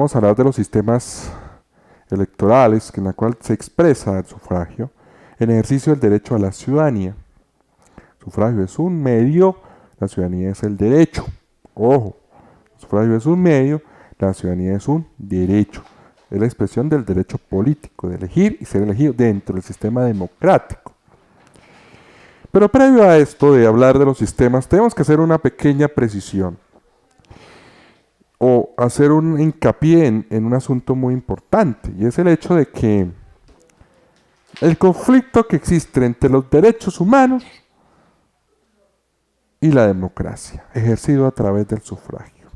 vamos a hablar de los sistemas electorales en la cual se expresa el sufragio en ejercicio del derecho a la ciudadanía. El sufragio es un medio, la ciudadanía es el derecho. Ojo, el sufragio es un medio, la ciudadanía es un derecho. Es la expresión del derecho político, de elegir y ser elegido dentro del sistema democrático. Pero previo a esto de hablar de los sistemas, tenemos que hacer una pequeña precisión o hacer un hincapié en un asunto muy importante, y es el hecho de que el conflicto que existe entre los derechos humanos y la democracia, ejercido a través del sufragio.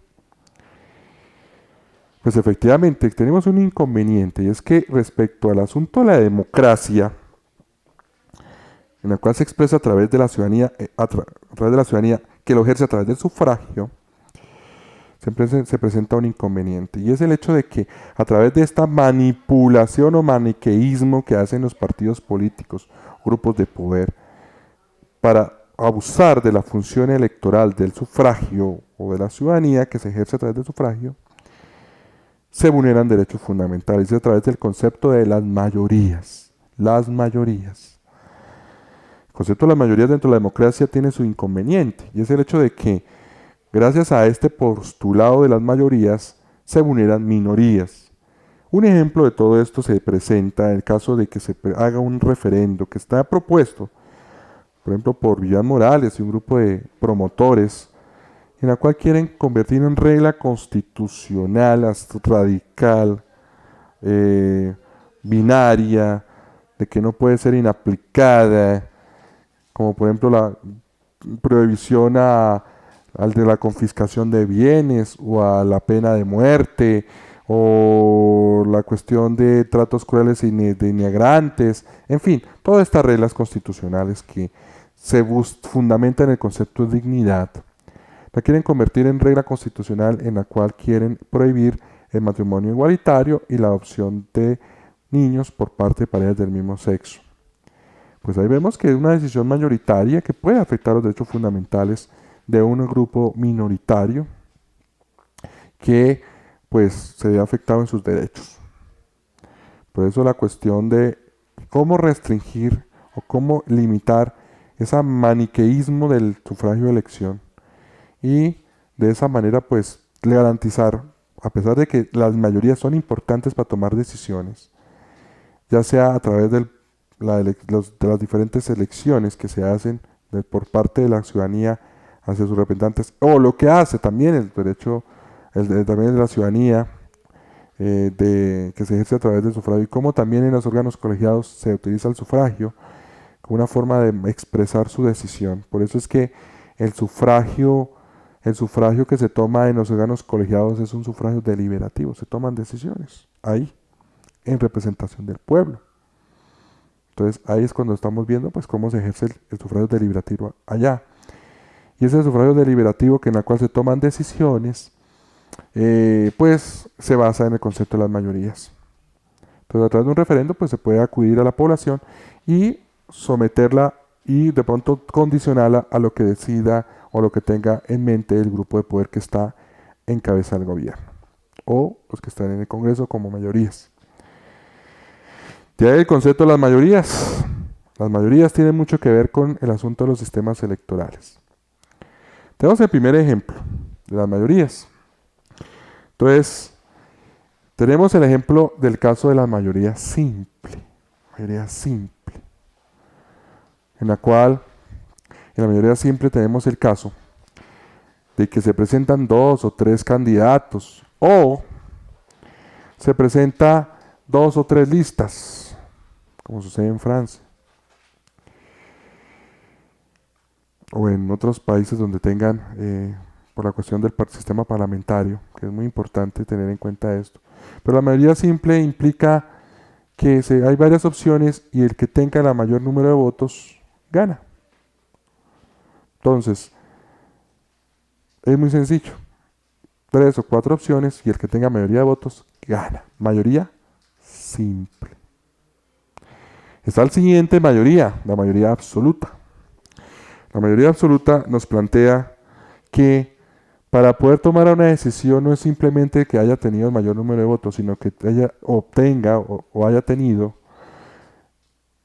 Pues efectivamente tenemos un inconveniente, y es que respecto al asunto de la democracia, en la cual se expresa a través de la ciudadanía, través de la ciudadanía que lo ejerce a través del sufragio, se presenta un inconveniente, y es el hecho de que a través de esta manipulación o maniqueísmo que hacen los partidos políticos, grupos de poder, para abusar de la función electoral del sufragio o de la ciudadanía que se ejerce a través del sufragio, se vulneran derechos fundamentales, a través del concepto de las mayorías. Las mayorías. El concepto de las mayorías dentro de la democracia tiene su inconveniente, y es el hecho de que gracias a este postulado de las mayorías se vulneran minorías. Un ejemplo de todo esto se presenta en el caso de que se haga un referendo que está propuesto, por ejemplo, por Villar Morales y un grupo de promotores, en la cual quieren convertir en regla constitucional, radical, binaria, de que no puede ser inaplicada, como por ejemplo la prohibición al de la confiscación de bienes o a la pena de muerte o la cuestión de tratos crueles y denigrantes, en fin, todas estas reglas constitucionales que se fundamentan en el concepto de dignidad, la quieren convertir en regla constitucional en la cual quieren prohibir el matrimonio igualitario y la adopción de niños por parte de parejas del mismo sexo. Pues ahí vemos que es una decisión mayoritaria que puede afectar los derechos fundamentales de un grupo minoritario que pues se ve afectado en sus derechos. Por eso la cuestión de cómo restringir o cómo limitar ese maniqueísmo del sufragio de elección, y de esa manera pues garantizar, a pesar de que las mayorías son importantes para tomar decisiones, ya sea a través de las diferentes elecciones que se hacen por parte de la ciudadanía hacia sus representantes, o lo que hace también el derecho, también de la ciudadanía, que se ejerce a través del sufragio, y cómo también en los órganos colegiados se utiliza el sufragio como una forma de expresar su decisión. Por eso es que el sufragio que se toma en los órganos colegiados es un sufragio deliberativo, se toman decisiones ahí, en representación del pueblo. Entonces ahí es cuando estamos viendo pues cómo se ejerce el sufragio deliberativo allá. Y ese sufragio deliberativo en el cual se toman decisiones, pues se basa en el concepto de las mayorías. Entonces a través de un referendo pues se puede acudir a la población y someterla y de pronto condicionarla a lo que decida o lo que tenga en mente el grupo de poder que está en cabeza del gobierno o los que están en el Congreso como mayorías. De ahí el concepto de las mayorías. Las mayorías tienen mucho que ver con el asunto de los sistemas electorales. Tenemos el primer ejemplo de las mayorías. Entonces, tenemos el ejemplo del caso de la mayoría simple. Mayoría simple. En la cual, en la mayoría simple tenemos el caso de que se presentan 2 o 3 candidatos o se presenta 2 o 3 listas, como sucede en Francia o en otros países donde tengan, por la cuestión del sistema parlamentario, que es muy importante tener en cuenta esto. Pero la mayoría simple implica que hay varias opciones y el que tenga el mayor número de votos gana. Entonces, es muy sencillo. 3 o 4 opciones y el que tenga mayoría de votos gana. Mayoría simple. Está el siguiente mayoría, la mayoría absoluta. La mayoría absoluta nos plantea que para poder tomar una decisión no es simplemente que haya tenido el mayor número de votos, sino que obtenga o haya tenido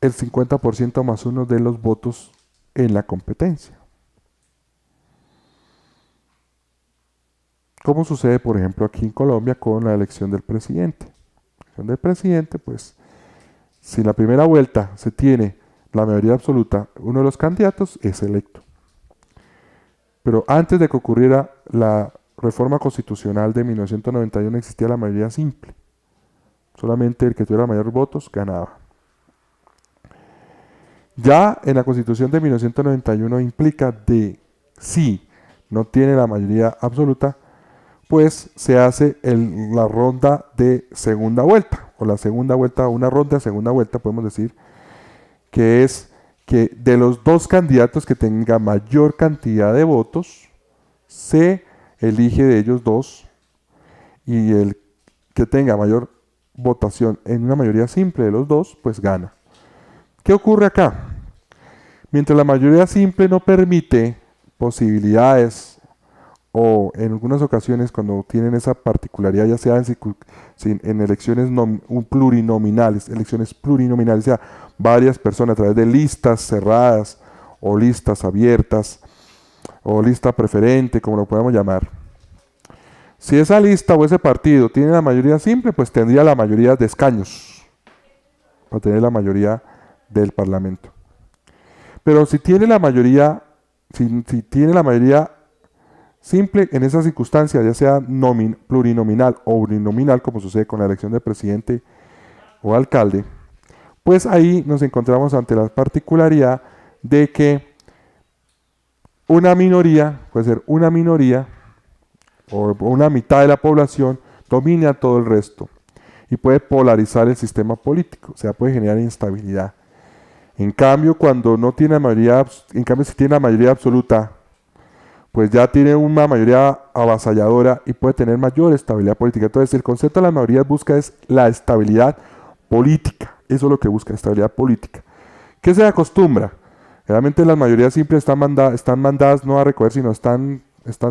el 50% más uno de los votos en la competencia. Como sucede, por ejemplo, aquí en Colombia con la elección del presidente. La elección del presidente, pues, si en la primera vuelta se tiene la mayoría absoluta, uno de los candidatos es electo. Pero antes de que ocurriera la reforma constitucional de 1991 existía la mayoría simple. Solamente el que tuviera mayores votos ganaba. Ya en la Constitución de 1991 implica de si no tiene la mayoría absoluta, pues se hace la ronda de segunda vuelta, o la segunda vuelta, una ronda de segunda vuelta, podemos decir, que es que de los dos candidatos que tenga mayor cantidad de votos, se elige de ellos dos, y el que tenga mayor votación en una mayoría simple de los dos, pues gana. ¿Qué ocurre acá? Mientras la mayoría simple no permite posibilidades, o en algunas ocasiones cuando tienen esa particularidad, ya sea en elecciones plurinominales, o sea, varias personas a través de listas cerradas o listas abiertas o lista preferente, como lo podemos llamar. Si esa lista o ese partido tiene la mayoría simple, pues tendría la mayoría de escaños para tener la mayoría del Parlamento. Pero si tiene la mayoría, si tiene la mayoría simple en esa circunstancia, ya sea plurinominal o uninominal, como sucede con la elección de presidente o alcalde, pues ahí nos encontramos ante la particularidad de que una minoría, puede ser una minoría o una mitad de la población, domine a todo el resto y puede polarizar el sistema político, o sea, puede generar instabilidad. En cambio, cuando no tiene mayoría, en cambio si tiene la mayoría absoluta, pues ya tiene una mayoría avasalladora y puede tener mayor estabilidad política. Entonces, el concepto de la mayoría busca es la estabilidad política. Eso es lo que busca, estabilidad política. ¿Qué se acostumbra? Realmente las mayorías simples están mandadas no a recoger, sino están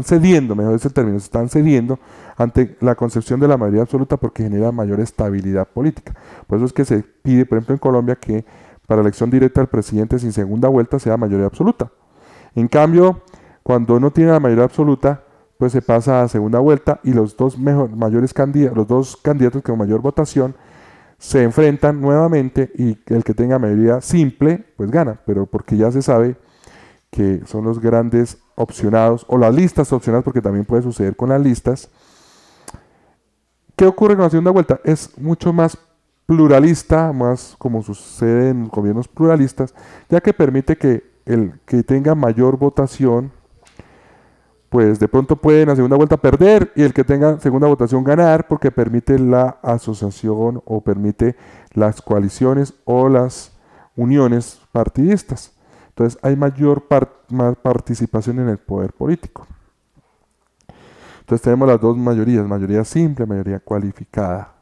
cediendo, mejor es el término, están cediendo ante la concepción de la mayoría absoluta porque genera mayor estabilidad política. Por eso es que se pide, por ejemplo, en Colombia que para elección directa del presidente sin segunda vuelta sea mayoría absoluta. En cambio, cuando no tiene la mayoría absoluta, pues se pasa a segunda vuelta y los dos candidatos con mayor votación se enfrentan nuevamente y el que tenga mayoría simple, pues gana, pero porque ya se sabe que son los grandes opcionados, o las listas opcionadas, porque también puede suceder con las listas. ¿Qué ocurre con la segunda vuelta? Es mucho más pluralista, más como sucede en gobiernos pluralistas, ya que permite que el que tenga mayor votación, pues de pronto puede en la segunda vuelta perder y el que tenga segunda votación ganar, porque permite la asociación o permite las coaliciones o las uniones partidistas. Entonces hay mayor participación en el poder político. Entonces tenemos las dos mayorías, mayoría simple, mayoría cualificada.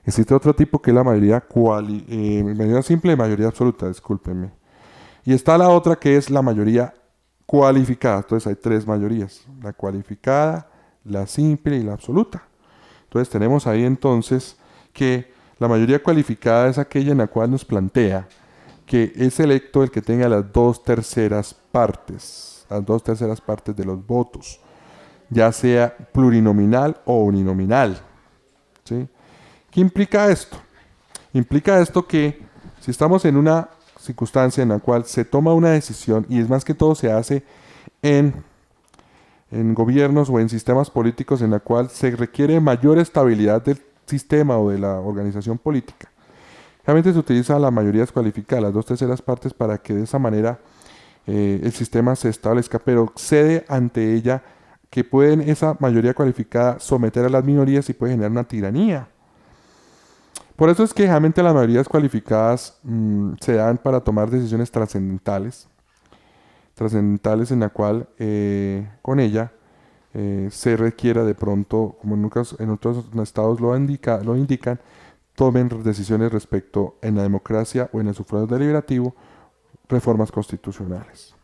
Existe otro tipo que es la mayoría simple y mayoría absoluta, discúlpenme. Y está la otra que es la mayoría cualificada. Entonces hay tres mayorías, la cualificada, la simple y la absoluta. Entonces tenemos ahí entonces que la mayoría cualificada es aquella en la cual nos plantea que es electo el que tenga las 2/3 partes, de los votos, ya sea plurinominal o uninominal. ¿Sí? ¿Qué implica esto? Implica esto que si estamos en una circunstancia en la cual se toma una decisión, y es más que todo se hace en gobiernos o en sistemas políticos en la cual se requiere mayor estabilidad del sistema o de la organización política, realmente se utiliza la mayoría cualificada, las 2/3 partes, para que de esa manera el sistema se establezca, pero cede ante ella que pueden esa mayoría cualificada someter a las minorías y puede generar una tiranía. Por eso es que generalmente las mayorías cualificadas se dan para tomar decisiones trascendentales en la cual con ella se requiera de pronto, como en otros estados lo indican, tomen decisiones respecto en la democracia o en el sufragio deliberativo, reformas constitucionales.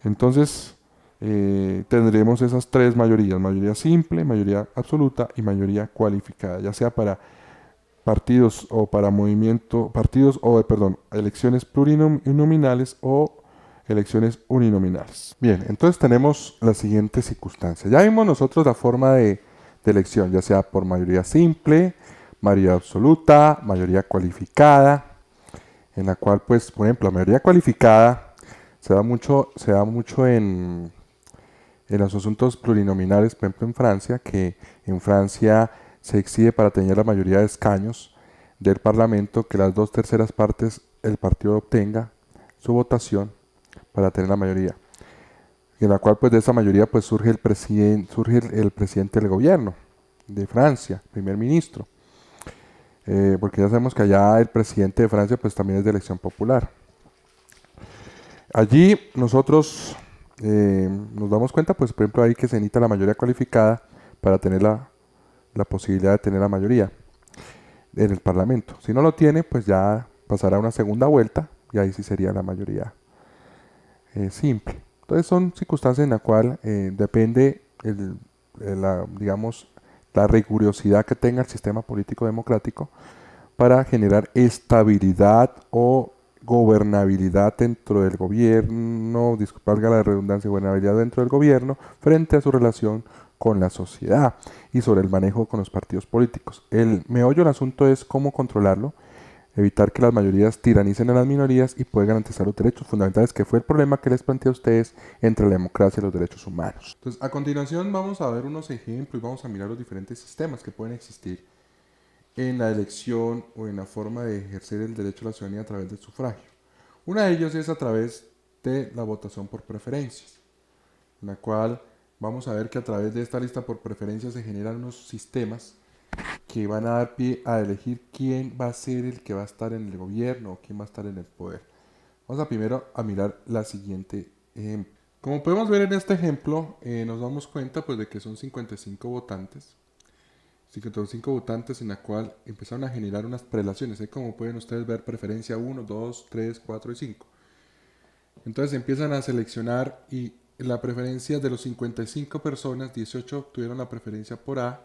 Entonces, tendremos esas tres mayorías: mayoría simple, mayoría absoluta y mayoría cualificada, ya sea para partidos o para elecciones plurinominales o elecciones uninominales. Bien, entonces tenemos las siguientes circunstancias. Ya vimos nosotros la forma de elección, ya sea por mayoría simple, mayoría absoluta, mayoría cualificada, en la cual, pues, por ejemplo, la mayoría cualificada se da mucho en los asuntos plurinominales, por ejemplo en Francia, que en Francia se exige para tener la mayoría de escaños del Parlamento que las 2/3 partes el partido obtenga su votación para tener la mayoría. En la cual, pues, de esa mayoría, pues, surge el presidente del gobierno de Francia, primer ministro. Porque ya sabemos que allá el presidente de Francia, pues, también es de elección popular. Allí nosotros nos damos cuenta, pues, por ejemplo, ahí que se necesita la mayoría cualificada para tener la posibilidad de tener la mayoría en el Parlamento. Si no lo tiene, pues ya pasará una segunda vuelta y ahí sí sería la mayoría simple. Entonces son circunstancias en la cual depende digamos, la rigurosidad que tenga el sistema político democrático para generar estabilidad o gobernabilidad dentro del gobierno, valga la redundancia, gobernabilidad dentro del gobierno frente a su relación con la sociedad y sobre el manejo con los partidos políticos. El meollo del asunto es cómo controlarlo, evitar que las mayorías tiranicen a las minorías y poder garantizar los derechos fundamentales, que fue el problema que les planteé a ustedes entre la democracia y los derechos humanos. Entonces, a continuación vamos a ver unos ejemplos y vamos a mirar los diferentes sistemas que pueden existir en la elección o en la forma de ejercer el derecho a la ciudadanía a través del sufragio. Uno de ellos es a través de la votación por preferencias, en la cual vamos a ver que a través de esta lista por preferencias se generan unos sistemas que van a dar pie a elegir quién va a ser el que va a estar en el gobierno o quién va a estar en el poder. Vamos a primero a mirar la siguiente ejemplo. Como podemos ver en este ejemplo, nos damos cuenta, pues, de que son 55 votantes en la cual empezaron a generar unas prelaciones. Ahí, como pueden ustedes ver, preferencia 1, 2, 3, 4 y 5. Entonces empiezan a seleccionar y la preferencia de los 55 personas, 18 obtuvieron la preferencia por A,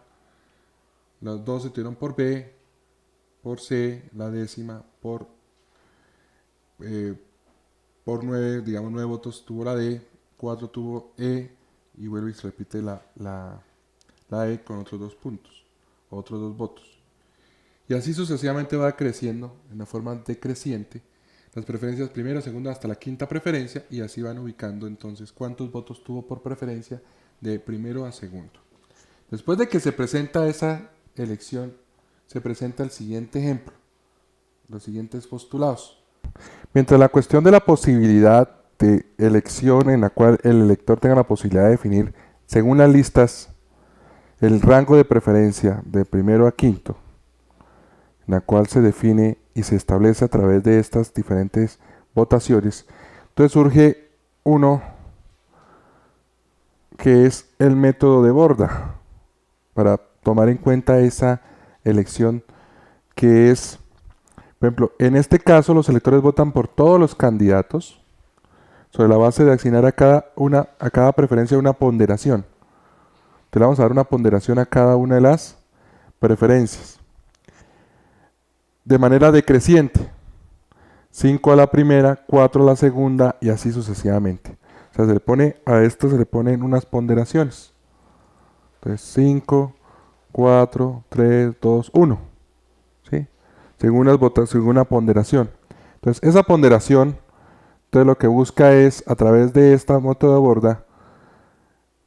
las 12 tuvieron por B, por C, la décima por 9, digamos 9 votos tuvo la D, 4 tuvo E y vuelve y se repite la E con otros 2 puntos, otros 2 votos. Y así sucesivamente va creciendo en la forma decreciente las preferencias primera, segunda hasta la quinta preferencia, y así van ubicando entonces cuántos votos tuvo por preferencia de primero a segundo. Después de que se presenta esa elección, se presenta el siguiente ejemplo, los siguientes postulados. Mientras la cuestión de la posibilidad de elección en la cual el elector tenga la posibilidad de definir, según las listas, el rango de preferencia de primero a quinto, en la cual se define y se establece a través de estas diferentes votaciones, entonces surge uno que es el método de Borda, para tomar en cuenta esa elección, que es, por ejemplo, en este caso los electores votan por todos los candidatos sobre la base de asignar a cada preferencia una ponderación. Entonces le vamos a dar una ponderación a cada una de las preferencias de manera decreciente: 5 a la primera, 4 a la segunda y así sucesivamente. O sea, a esto se le ponen unas ponderaciones. Entonces 5, 4, 3, 2, 1. ¿Sí? Según una ponderación. Entonces esa ponderación, entonces lo que busca es, a través de esta método de Borda,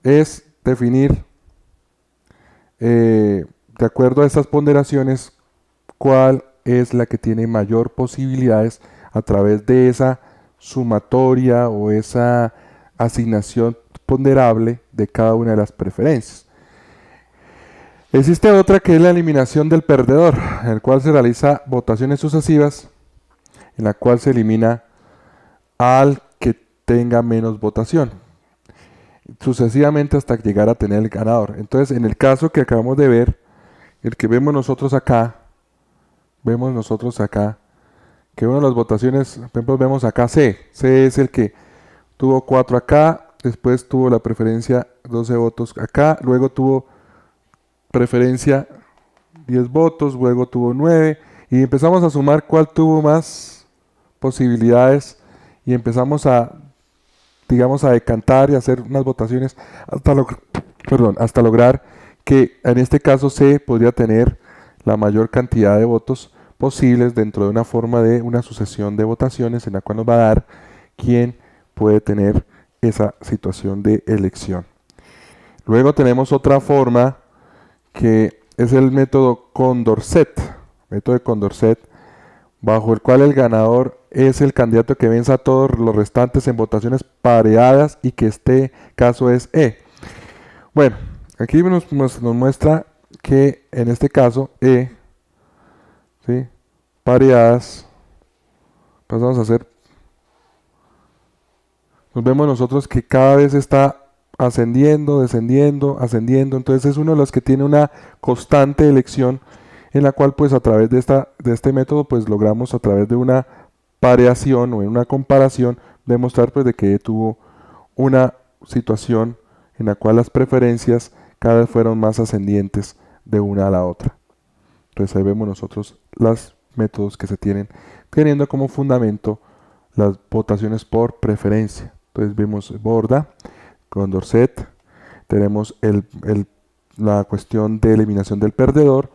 es definir, de acuerdo a estas ponderaciones, cuál es la que tiene mayor posibilidades a través de esa sumatoria o esa asignación ponderable de cada una de las preferencias. Existe otra, que es la eliminación del perdedor, en el cual se realiza votaciones sucesivas, en la cual se elimina al que tenga menos votación, sucesivamente hasta llegar a tener el ganador. Entonces, en el caso que acabamos de ver, el que vemos nosotros acá, que una de las votaciones, por ejemplo, vemos acá C es el que tuvo 4 acá después tuvo la preferencia 12 votos acá, luego tuvo preferencia 10 votos, luego tuvo 9 y empezamos a sumar cuál tuvo más posibilidades y empezamos a, digamos, a decantar y hacer unas votaciones hasta lograr que en este caso C podría tener la mayor cantidad de votos posibles dentro de una forma de una sucesión de votaciones en la cual nos va a dar quién puede tener esa situación de elección. Luego tenemos otra forma que es el método Condorcet, bajo el cual el ganador es el candidato que venza a todos los restantes en votaciones pareadas y que este caso es E. Bueno, aquí nos muestra que en este caso E, ¿sí? Pareadas, pasamos a hacer, nos vemos nosotros que cada vez está ascendiendo, descendiendo, ascendiendo, entonces es uno de los que tiene una constante elección en la cual pues a través de este método pues logramos a través de una pareación o en una comparación demostrar pues de que tuvo una situación en la cual las preferencias cada vez fueron más ascendientes de una a la otra. Entonces ahí vemos nosotros los métodos que se tienen teniendo como fundamento las votaciones por preferencia. Entonces vemos Borda, Condorcet, tenemos la cuestión de eliminación del perdedor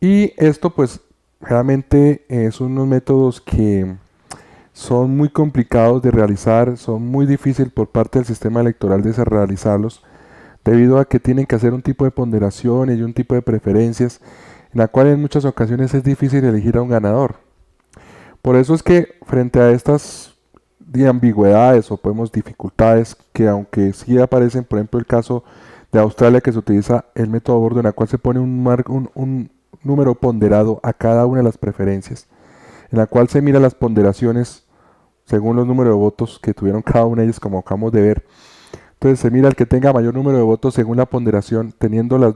y esto pues realmente son unos métodos que son muy complicados de realizar, son muy difíciles por parte del sistema electoral de realizarlos debido a que tienen que hacer un tipo de ponderaciones y un tipo de preferencias en la cual en muchas ocasiones es difícil elegir a un ganador. Por eso es que frente a estas ambigüedades o podemos dificultades que aunque sí aparecen, por ejemplo el caso de Australia que se utiliza el método Borda en la cual se pone un número ponderado a cada una de las preferencias, en la cual se mira las ponderaciones según los números de votos que tuvieron cada una de ellas como acabamos de ver. Entonces se mira el que tenga mayor número de votos según la ponderación, teniendo las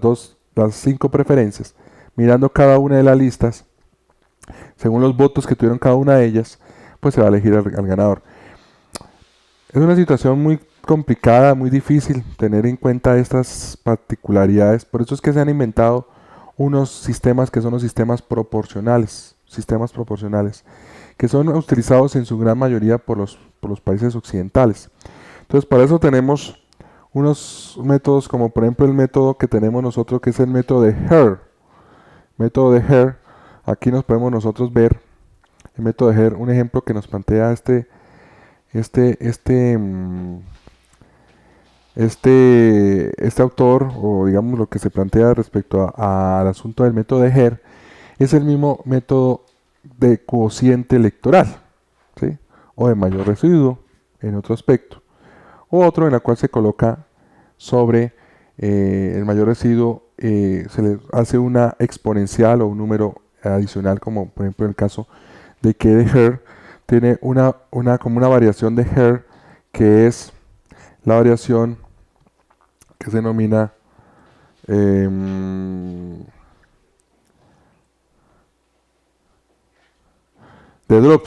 5 preferencias, mirando cada una de las listas, según los votos que tuvieron cada una de ellas, pues se va a elegir al ganador. Es una situación muy complicada, muy difícil tener en cuenta estas particularidades, por eso es que se han inventado unos sistemas que son los sistemas proporcionales, que son utilizados en su gran mayoría por los países occidentales. Entonces para eso tenemos unos métodos como por ejemplo el método que tenemos nosotros que es el método de Hare. Aquí nos podemos nosotros ver el método de Hare, un ejemplo que nos plantea este autor, o digamos lo que se plantea respecto al asunto del método de Hare, es el mismo método de cociente electoral, ¿sí? O de mayor residuo en otro aspecto, o otro en la cual se coloca sobre el mayor residuo, se le hace una exponencial o un número adicional, como por ejemplo en el caso de que de Hare tiene como una variación de Hare que es la variación que se denomina de Drop.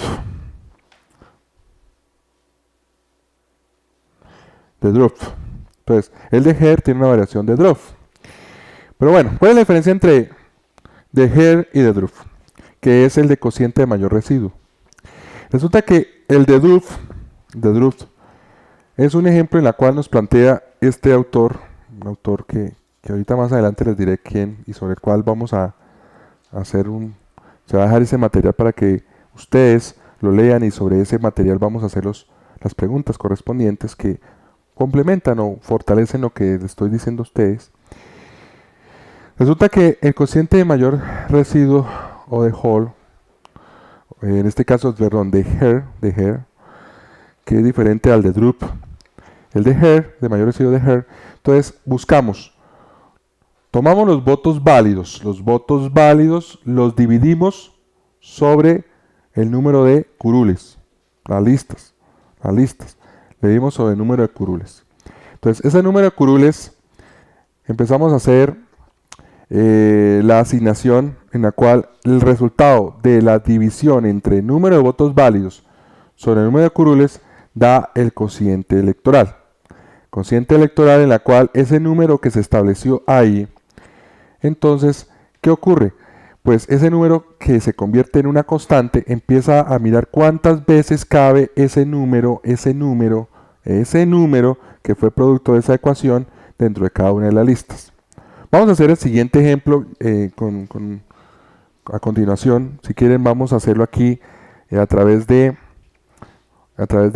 Entonces, el de Hare tiene una variación de Drop. Pero bueno, ¿cuál es la diferencia entre de Hare y de Drop? Que es el de cociente de mayor residuo. Resulta que el de Drop es un ejemplo en la cual nos plantea este autor, un autor que ahorita más adelante les diré quién y sobre el cual vamos a hacer se va a dejar ese material para que ustedes lo lean y sobre ese material vamos a hacer las preguntas correspondientes que complementan o fortalecen lo que les estoy diciendo a ustedes. Resulta que el cociente de mayor residuo o de Hall, en este caso, perdón, de Hare, que es diferente al de Drup. El de Hare, de mayor residuo de Hare, entonces tomamos los votos válidos los dividimos sobre el número de curules, las listas, le dimos sobre el número de curules. Entonces ese número de curules empezamos a hacer la asignación en la cual el resultado de la división entre el número de votos válidos sobre el número de curules da el cociente electoral. cociente electoral en la cual ese número que se estableció ahí, entonces, ¿qué ocurre? Pues ese número que se convierte en una constante empieza a mirar cuántas veces cabe ese número que fue producto de esa ecuación dentro de cada una de las listas. Vamos a hacer el siguiente ejemplo a continuación. Si quieren, vamos a hacerlo aquí a través de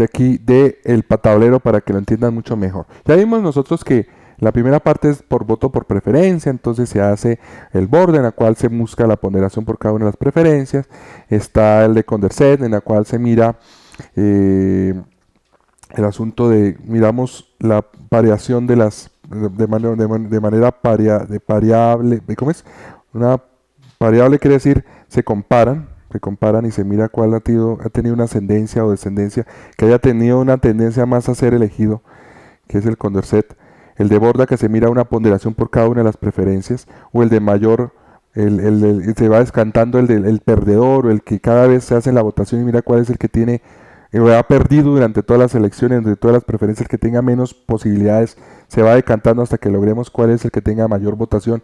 aquí del tablero para que lo entiendan mucho mejor. Ya vimos nosotros que la primera parte es por voto por preferencia, entonces se hace el borde en la cual se busca la ponderación por cada una de las preferencias. Está el de Condorcet en la cual se mira el asunto de, miramos la variación de las, de manera variable, ¿cómo es? Una variable quiere decir se comparan y se mira cuál ha tenido una ascendencia o descendencia, que haya tenido una tendencia más a ser elegido, que es el Condorcet. El de borda, que se mira una ponderación por cada una de las preferencias, o el de mayor, se va descantando el perdedor, o el que cada vez se hace la votación y mira cuál es el que tiene, ha perdido durante todas las elecciones, de todas las preferencias, que tenga menos posibilidades, se va decantando hasta que logremos cuál es el que tenga mayor votación,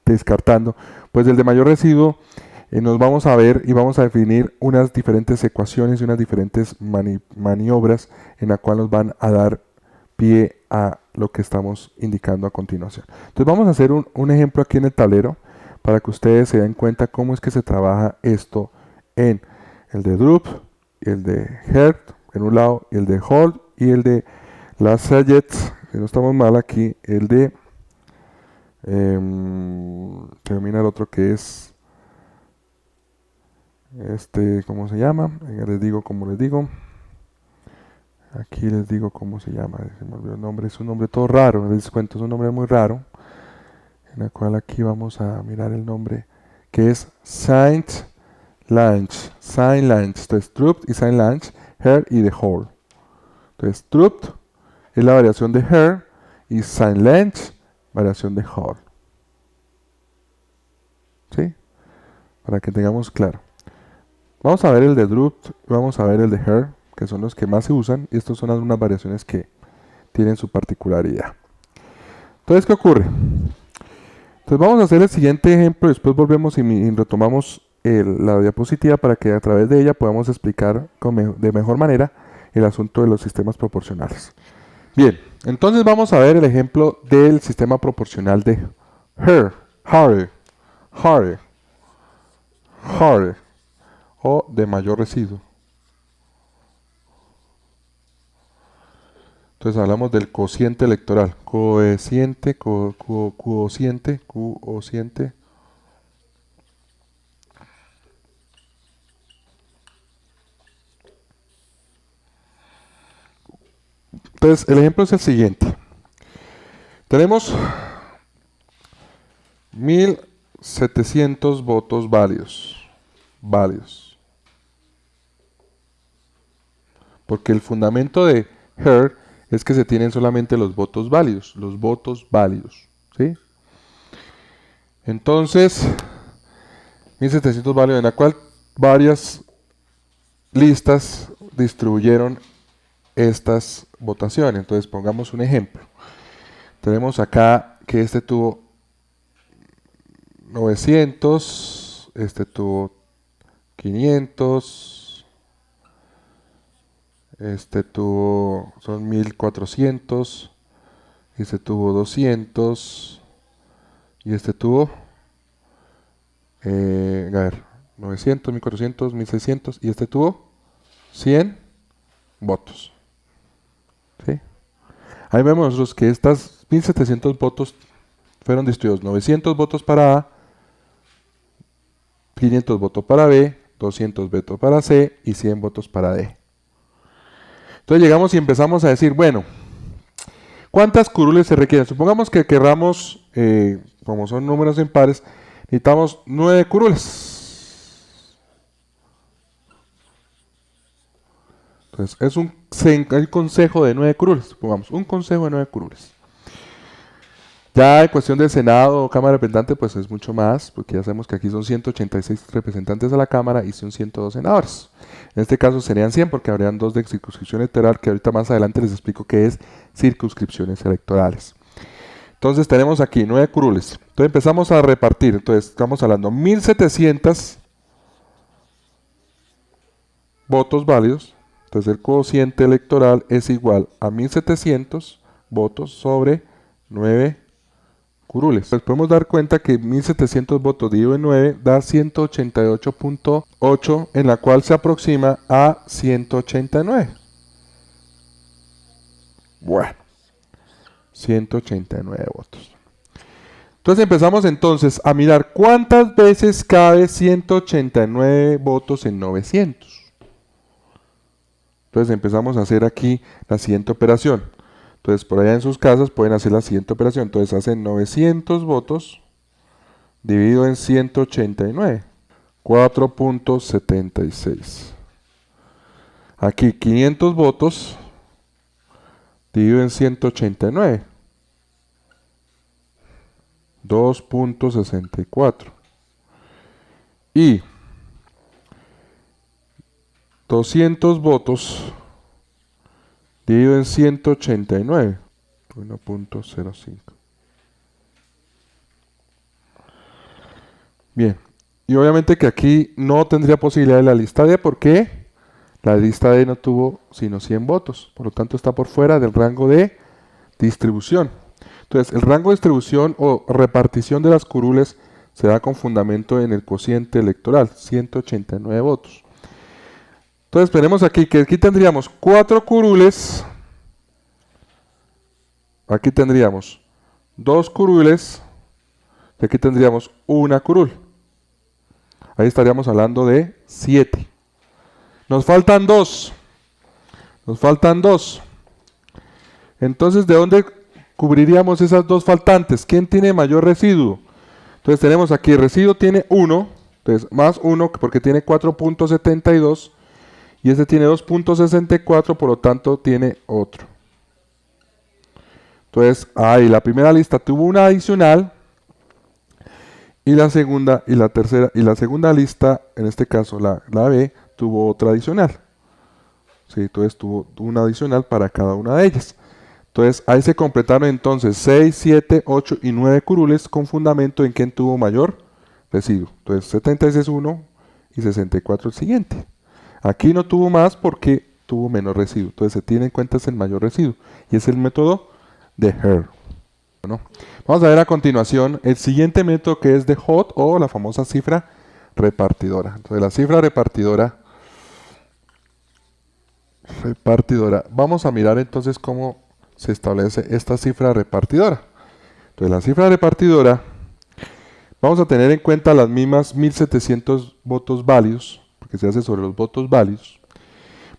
descartando. Pues el de mayor residuo, nos vamos a ver y vamos a definir unas diferentes ecuaciones y unas diferentes maniobras en la cual nos van a dar pie a lo que estamos indicando a continuación. Entonces vamos a hacer un ejemplo aquí en el tablero para que ustedes se den cuenta cómo es que se trabaja esto en el de Drup, el de Herd en un lado, y el de Hold y el de Lassalle, si no estamos mal aquí, el de termina el otro que es ¿cómo se llama? Les digo cómo les digo. Aquí les digo cómo se llama. Se me olvidó el nombre. Es un nombre todo raro. Les cuento, es un nombre muy raro. En el cual aquí vamos a mirar el nombre. Que es Saint-Lange. Saint-Lange. Entonces, Drupt y Saint-Lange. Her y the Whole. Entonces, Drupt es la variación de Her. Y Saint-Lange, variación de Whole. ¿Sí? Para que tengamos claro. Vamos a ver el de Drupt, vamos a ver el de Her, que son los que más se usan, y estas son algunas variaciones que tienen su particularidad. Entonces, ¿qué ocurre? Entonces vamos a hacer el siguiente ejemplo, después volvemos y retomamos la diapositiva para que a través de ella podamos explicar de mejor manera el asunto de los sistemas proporcionales. Bien, entonces vamos a ver el ejemplo del sistema proporcional de Her, o de mayor residuo. Entonces hablamos del cociente electoral. Cociente. Entonces el ejemplo es el siguiente. Tenemos 1700 votos válidos. Porque el fundamento de Her es que se tienen solamente los votos válidos. ¿Sí? Entonces, 1700 válidos, en la cual varias listas distribuyeron estas votaciones. Entonces, pongamos un ejemplo. Tenemos acá que este tuvo 900, este tuvo 500, este tuvo, son 1400, este tuvo 200, y este tuvo, a ver, 900, 1400, 1600, y este tuvo 100 votos. ¿Sí? Ahí vemos nosotros que estas 1700 votos fueron distribuidos, 900 votos para A, 500 votos para B, 200 votos para C y 100 votos para D. Entonces llegamos y empezamos a decir, bueno, ¿cuántas curules se requieren? Supongamos que querramos, como son números impares, necesitamos 9 curules. Entonces es un consejo de 9 curules, supongamos, un consejo de 9 curules. Ya en cuestión del Senado o Cámara de Representantes, pues es mucho más, porque ya sabemos que aquí son 186 representantes a la Cámara y son 102 senadores. En este caso serían 100 porque habrían 2 de circunscripción electoral, que ahorita más adelante les explico qué es circunscripciones electorales. Entonces tenemos aquí 9 curules. Entonces empezamos a repartir. Entonces estamos hablando 1700 votos válidos. Entonces el cociente electoral es igual a 1700 votos sobre 9 curules. Pues podemos dar cuenta que 1700 votos dividido en 9 da 188.8, en la cual se aproxima a 189. Bueno, 189 votos. Entonces empezamos entonces a mirar cuántas veces cabe 189 votos en 900. Entonces empezamos a hacer aquí la siguiente operación. Entonces por allá en sus casas pueden hacer la siguiente operación. Entonces hacen 900 votos dividido en 189. 4.76. Aquí 500 votos dividido en 189. 2.64. Y 200 votos dividido en 189. 1.05. Bien. Y obviamente que aquí no tendría posibilidad de la lista D porque la lista D no tuvo sino 100 votos. Por lo tanto está por fuera del rango de distribución. Entonces el rango de distribución o repartición de las curules se da con fundamento en el cociente electoral. 189 votos. Entonces tenemos aquí que aquí tendríamos 4 curules. Aquí tendríamos 2 curules. Y aquí tendríamos una curul. Ahí estaríamos hablando de 7. Nos faltan 2. Nos faltan 2. Entonces, ¿de dónde cubriríamos esas 2 faltantes? ¿Quién tiene mayor residuo? Entonces tenemos aquí, residuo tiene 1. Entonces, más 1 porque tiene 4.72. Y este tiene 2.64, por lo tanto tiene otro. Entonces, ahí la primera lista tuvo una adicional. Y la segunda y la tercera y la segunda lista, en este caso la B, tuvo otra adicional. Sí, entonces tuvo una adicional para cada una de ellas. Entonces ahí se completaron entonces 6, 7, 8 y 9 curules con fundamento en quién tuvo mayor residuo. Entonces 76 uno y 64 el siguiente. Aquí no tuvo más porque tuvo menos residuo. Entonces se tiene en cuenta el mayor residuo. Y es el método de Hare. Bueno, vamos a ver a continuación el siguiente método que es de Hot o la famosa cifra repartidora. Entonces la cifra repartidora, vamos a mirar entonces cómo se establece esta cifra repartidora. Entonces la cifra repartidora, vamos a tener en cuenta las mismas 1700 votos válidos, porque se hace sobre los votos válidos.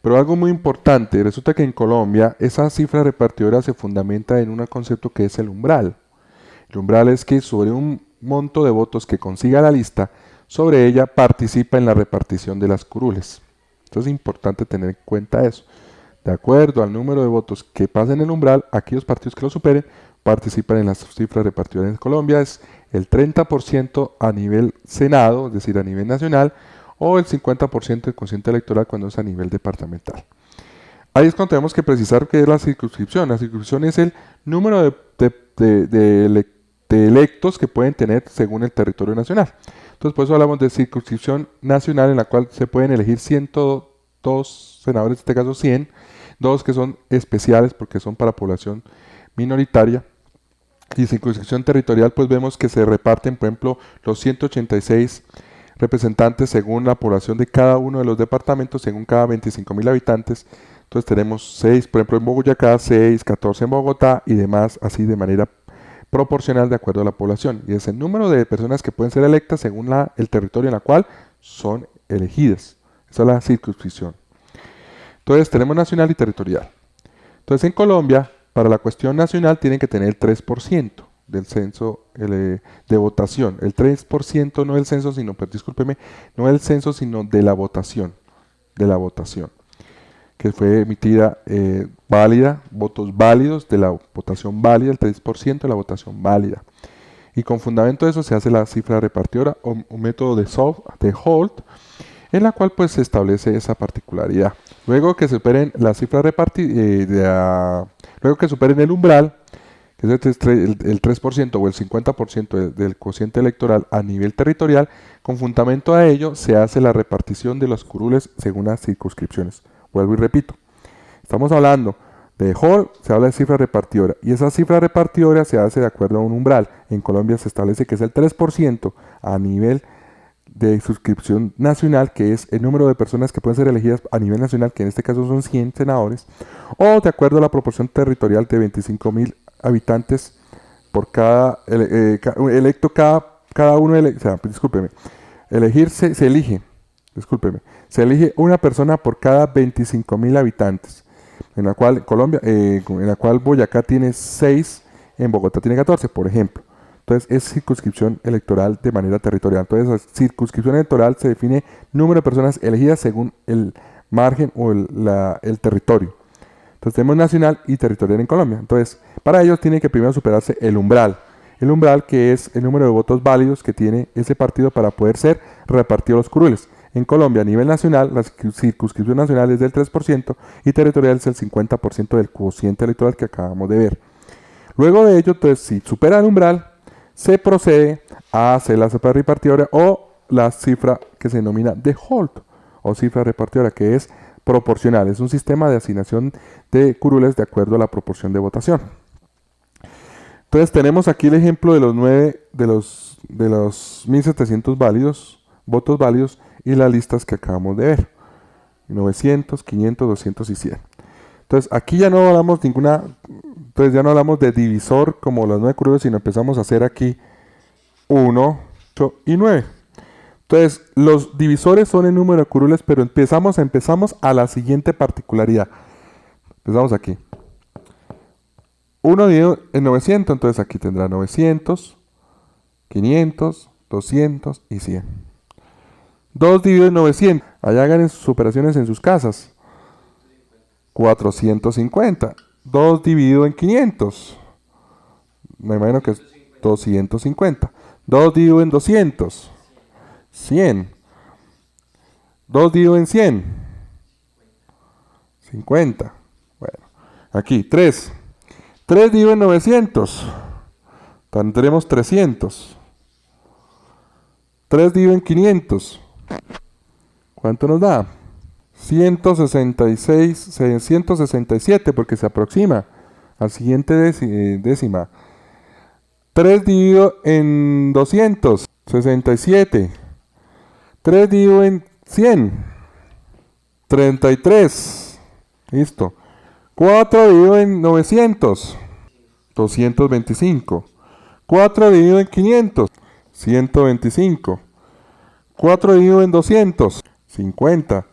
Pero algo muy importante, resulta que en Colombia esa cifra repartidora se fundamenta en un concepto que es el umbral. El umbral es que sobre un monto de votos que consiga la lista, sobre ella participa en la repartición de las curules. Entonces es importante tener en cuenta eso. De acuerdo al número de votos que pasen el umbral, aquellos partidos que lo superen participan en las cifras repartidoras. En Colombia es el 30% a nivel Senado, es decir, a nivel nacional, o el 50% del cociente electoral cuando es a nivel departamental. Ahí es cuando tenemos que precisar qué es la circunscripción. La circunscripción es el número de electos que pueden tener según el territorio nacional. Entonces por eso hablamos de circunscripción nacional en la cual se pueden elegir 102 senadores, en este caso 100, dos que son especiales porque son para población minoritaria. Y circunscripción territorial pues vemos que se reparten, por ejemplo, los 186 representantes según la población de cada uno de los departamentos, según cada 25.000 habitantes. Entonces tenemos 6, por ejemplo, en Boyacá, 6, 14 en Bogotá y demás, así de manera proporcional de acuerdo a la población. Y es el número de personas que pueden ser electas según el territorio en el cual son elegidas. Esa es la circunscripción. Entonces tenemos nacional y territorial. Entonces en Colombia, para la cuestión nacional, tienen que tener el 3% del censo de votación. El 3% no del censo, sino, discúlpeme, no del censo, sino de la votación. De la votación. que fue emitida válida, votos válidos de la votación válida, el 3% de la votación válida. Y con fundamento de eso se hace la cifra repartidora o método de Holt, en la cual pues se establece esa particularidad. Luego que superen la cifra luego que superen el umbral, que es el 3% o el 50% del cociente electoral a nivel territorial, con fundamento a ello se hace la repartición de los curules según las circunscripciones. Vuelvo y repito, estamos hablando de Hall, se habla de cifra repartidora, y esa cifra repartidora se hace de acuerdo a un umbral. En Colombia se establece que es el 3% a nivel de suscripción nacional, que es el número de personas que pueden ser elegidas a nivel nacional, que en este caso son 100 senadores, o de acuerdo a la proporción territorial de 25.000 habitantes por cada electo, cada uno, discúlpeme, se elige una persona por cada 25.000 habitantes, en la cual Boyacá tiene 6, en Bogotá tiene 14, por ejemplo. Entonces es circunscripción electoral de manera territorial. Entonces la circunscripción electoral se define número de personas elegidas según el margen o el territorio. Entonces tenemos nacional y territorial en Colombia. Entonces para ellos tiene que primero superarse el umbral. El umbral, que es el número de votos válidos que tiene ese partido para poder ser repartido los curules. En Colombia, a nivel nacional, la circunscripción nacional es del 3% y territorial es el 50% del cociente electoral que acabamos de ver. Luego de ello, entonces, si supera el umbral, se procede a hacer la cifra repartidora o la cifra que se denomina de Holt o cifra repartidora, que es proporcional. Es un sistema de asignación de curules de acuerdo a la proporción de votación. Entonces tenemos aquí el ejemplo de los 1.700 votos válidos y las listas que acabamos de ver. 900, 500, 200 y 100. Entonces aquí ya no hablamos de divisor como los 9 curules, sino empezamos a hacer aquí 1, 8 y 9. Entonces los divisores son el número de curules, pero empezamos a la siguiente particularidad. Empezamos aquí. 1 dividido en 900, entonces aquí tendrá 900, 500, 200 y 100. 2 dividido en 900, allá hagan sus operaciones en sus casas. 450. 2 dividido en 500. Me imagino que es 250. 2 dividido en 200. 100. 2 dividido en 100. 50. Bueno, aquí 3. 3 dividido en 900. Tendremos 300. 3 dividido en 500. ¿Cuánto nos da? 167, porque se aproxima al siguiente décima. 3 dividido en 200, 67. 3 dividido en 100, 33. Listo. 4 dividido en 900, 225. 4 dividido en 500, 125. 4 dividido en 200, 50.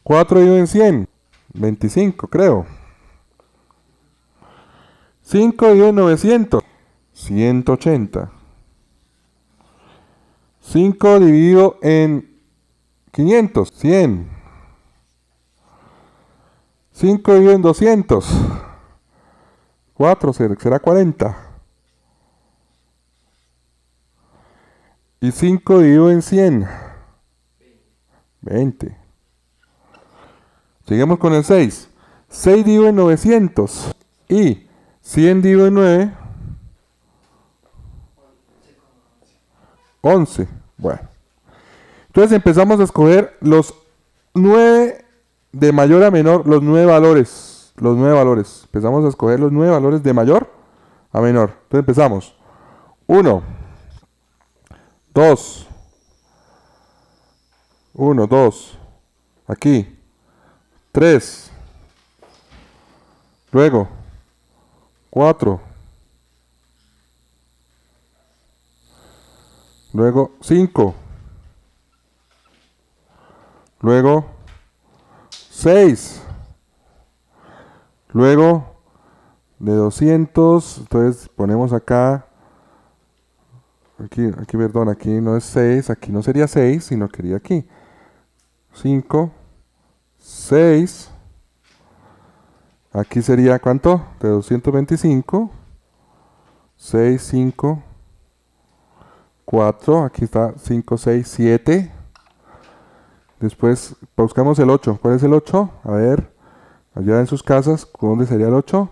4 dividido en 100, 25 creo. 5 dividido en 900, 180. 5 dividido en 500, 100. 5 dividido en 200, 4 será 40. Y 5 dividido en 100, 20. Seguimos con el 6. 6 dividido en 900 y 100 dividido en 9, 11. Bueno. Entonces empezamos a escoger los 9 de mayor a menor, los 9 valores. Los 9 valores. Empezamos a escoger los 9 valores de mayor a menor. Entonces empezamos. 1, 2. 1, 2. Aquí. 3. Luego. 4. Luego 5. Luego 6. Luego de 200, entonces ponemos acá, aquí perdón, aquí no es 6, aquí no sería 6, sino que iría aquí. 5, 6, Aquí sería, ¿cuánto? De 225. 6, 5, 4. Aquí está 5, 6, 7. Después buscamos el 8. ¿Cuál es el 8? A ver, allá en sus casas, ¿dónde sería el 8?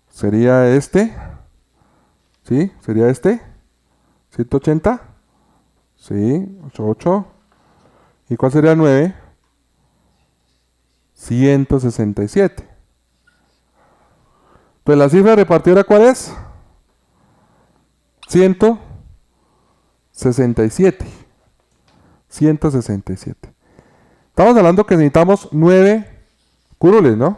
Sería este. ¿Sí? ¿Sería este? 180. Sí, 8, 8. ¿Y cuál sería el 9? 167. Pues la cifra repartidora, ¿cuál es? 167. 167. Estamos hablando que necesitamos 9 curules, ¿no?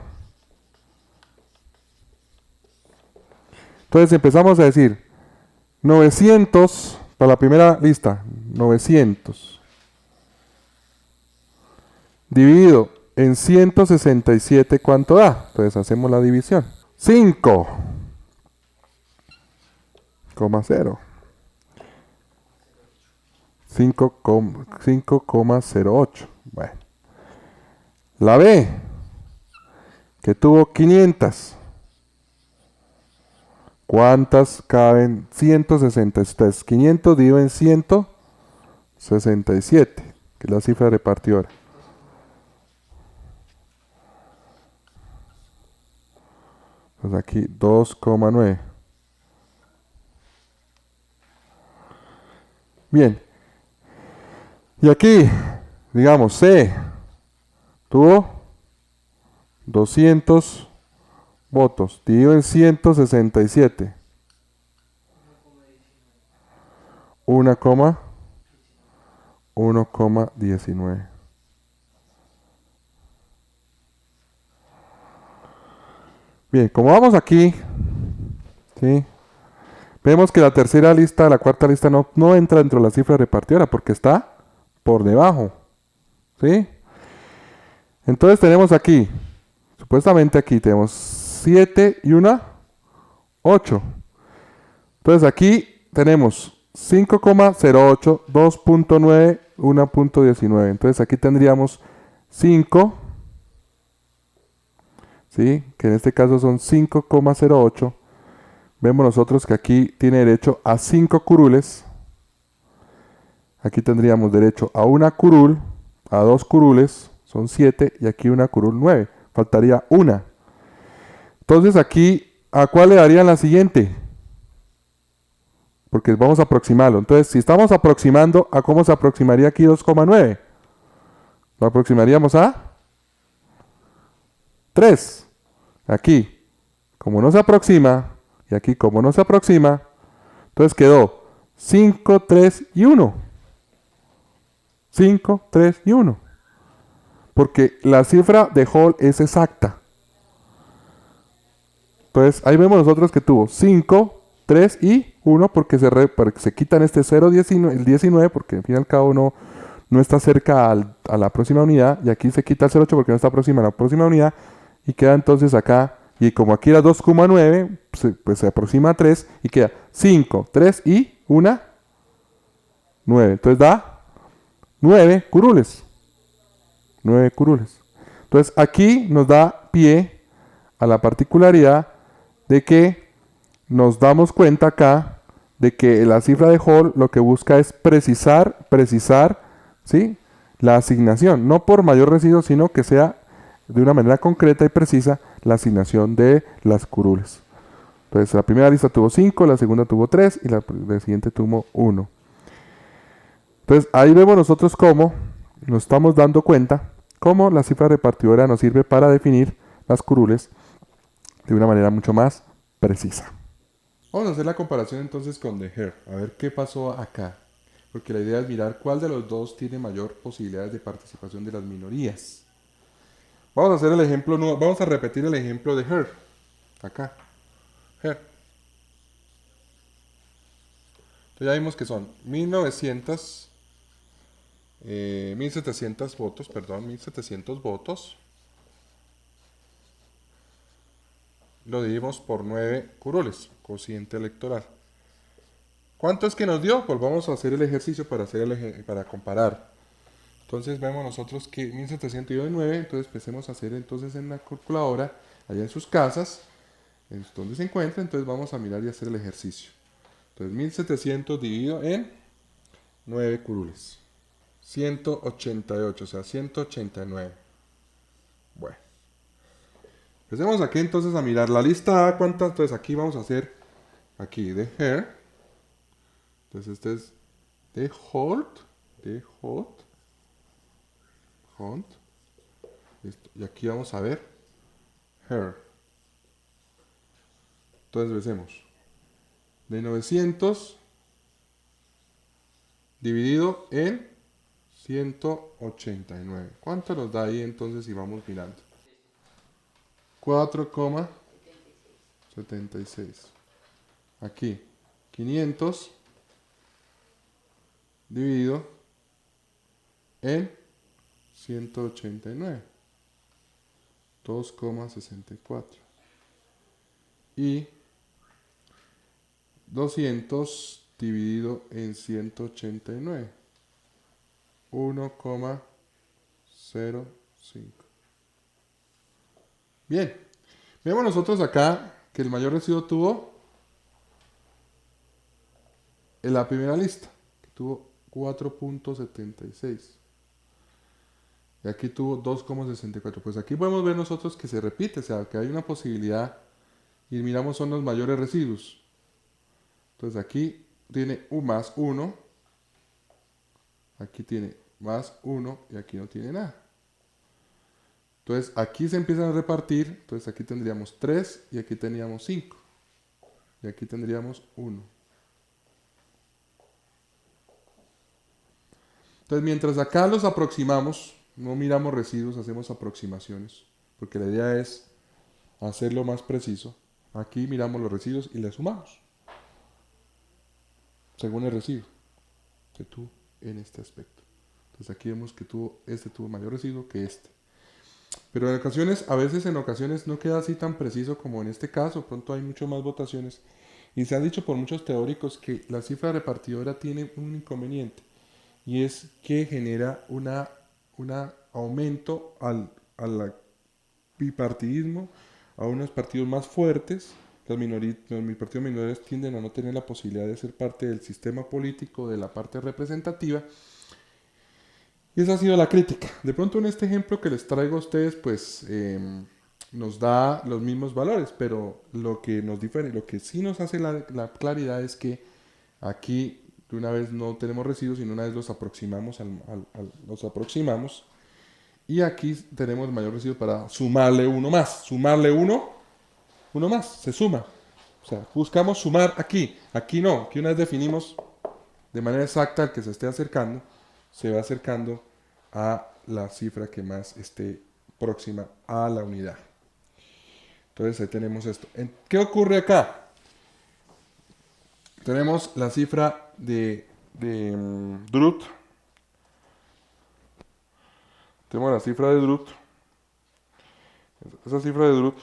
Entonces empezamos a decir 900 para la primera lista. 900 dividido en 167, ¿cuánto da? Entonces hacemos la división. 5,0. 5,08. Bueno. La B, que tuvo 500. ¿Cuántas caben? 163. 500 dividido en 167, que es la cifra repartidora. Pues aquí 2,9. Bien. Y aquí, digamos, C tuvo 200 votos. Dividido en 167. 1,19. Bien, como vamos aquí, ¿sí? Vemos que la tercera lista, la cuarta lista no entra dentro de la cifra repartidora porque está por debajo. ¿Sí? Entonces tenemos aquí, supuestamente aquí tenemos 7 y una 8. Entonces aquí tenemos 5,08, 2,9, 1,19. Entonces aquí tendríamos 5, ¿sí? Que en este caso son 5,08. Vemos nosotros que aquí tiene derecho a 5 curules. Aquí tendríamos derecho a una curul, a 2 curules, son 7, y aquí una curul 9. Faltaría una. Entonces aquí, ¿a cuál le darían la siguiente? Porque vamos a aproximarlo. Entonces, si estamos aproximando, ¿a cómo se aproximaría aquí 2,9? Lo aproximaríamos a 3. Aquí, como no se aproxima, y aquí como no se aproxima, entonces quedó 5, 3 y 1. 5, 3 y 1. Porque la cifra de Hall es exacta. Entonces, ahí vemos nosotros que tuvo 5, 3 y 1 porque se quitan este 0, 19, el 19 porque al fin y al cabo no está cerca a la próxima unidad, y aquí se quita el 0,8 porque no está próxima a la próxima unidad, y queda entonces acá, y como aquí era 2,9, pues se aproxima a 3 y queda 5, 3 y 1, 9. Entonces da 9 curules. 9 curules. Entonces aquí nos da pie a la particularidad de que nos damos cuenta acá de que la cifra de Hall lo que busca es precisar, ¿sí? La asignación, no por mayor residuo, sino que sea de una manera concreta y precisa la asignación de las curules. Entonces la primera lista tuvo 5, la segunda tuvo 3 y la siguiente tuvo 1. Entonces ahí vemos nosotros cómo nos estamos dando cuenta cómo la cifra repartidora nos sirve para definir las curules de una manera mucho más precisa. Vamos a hacer la comparación entonces con The Hare, a ver qué pasó acá, porque la idea es mirar cuál de los dos tiene mayor posibilidades de participación de las minorías. Vamos a hacer el ejemplo, vamos a repetir el ejemplo de Hare, acá, Hare. Entonces ya vimos que son 1700 votos, perdón, 1700 votos. Lo dividimos por 9 curules, cociente electoral. ¿Cuánto es que nos dio? Pues vamos a hacer el ejercicio para comparar. Entonces vemos nosotros que 1700 dividido en 9, entonces empecemos a hacer entonces en la calculadora, allá en sus casas, en donde se encuentra, entonces vamos a mirar y hacer el ejercicio. Entonces 1700 dividido en 9 curules. 188, o sea, 189. Bueno, empecemos aquí entonces a mirar la lista A, ¿cuántas? Entonces aquí vamos a hacer, aquí de hair, entonces este es de hot, hunt, listo. Y aquí vamos a ver hair. Entonces empecemos. De 900 dividido en 189. ¿Cuánto nos da ahí entonces si vamos mirando? 4,76. Aquí, 500 dividido en 189. 2,64. Y 200 dividido en 189. 1,05. Bien, vemos nosotros acá que el mayor residuo tuvo en la primera lista, que tuvo 4,76. Y aquí tuvo 2,64. Pues aquí podemos ver nosotros que se repite, o sea, que hay una posibilidad y miramos son los mayores residuos. Entonces aquí tiene un más 1, aquí tiene más 1 y aquí no tiene nada. Entonces aquí se empiezan a repartir, entonces aquí tendríamos 3 y aquí teníamos 5. Y aquí tendríamos 1. Entonces mientras acá los aproximamos, no miramos residuos, hacemos aproximaciones, porque la idea es hacerlo más preciso. Aquí miramos los residuos y le sumamos, según el residuo que tuvo en este aspecto. Entonces aquí vemos que este tuvo mayor residuo que este. Pero en ocasiones, a veces en ocasiones no queda así tan preciso como en este caso, pronto hay mucho más votaciones. Y se ha dicho por muchos teóricos que la cifra repartidora tiene un inconveniente, y es que genera un aumento al bipartidismo, a unos partidos más fuertes. Los partidos minoritarios tienden a no tener la posibilidad de ser parte del sistema político, de la parte representativa, y esa ha sido la crítica. De pronto en este ejemplo que les traigo a ustedes, pues nos da los mismos valores, pero lo que nos difere, lo que sí nos hace la claridad es que aquí de una vez no tenemos residuos, sino una vez los aproximamos, los aproximamos, y aquí tenemos mayor residuo para sumarle uno más. Sumarle uno más, se suma. O sea, buscamos sumar aquí. Aquí no, aquí una vez definimos de manera exacta el que se esté acercando, se va acercando a la cifra que más esté próxima a la unidad. Entonces ahí tenemos esto. ¿Qué ocurre acá? Tenemos la cifra de Druth. Tenemos la cifra de Druth. Esa cifra de Druth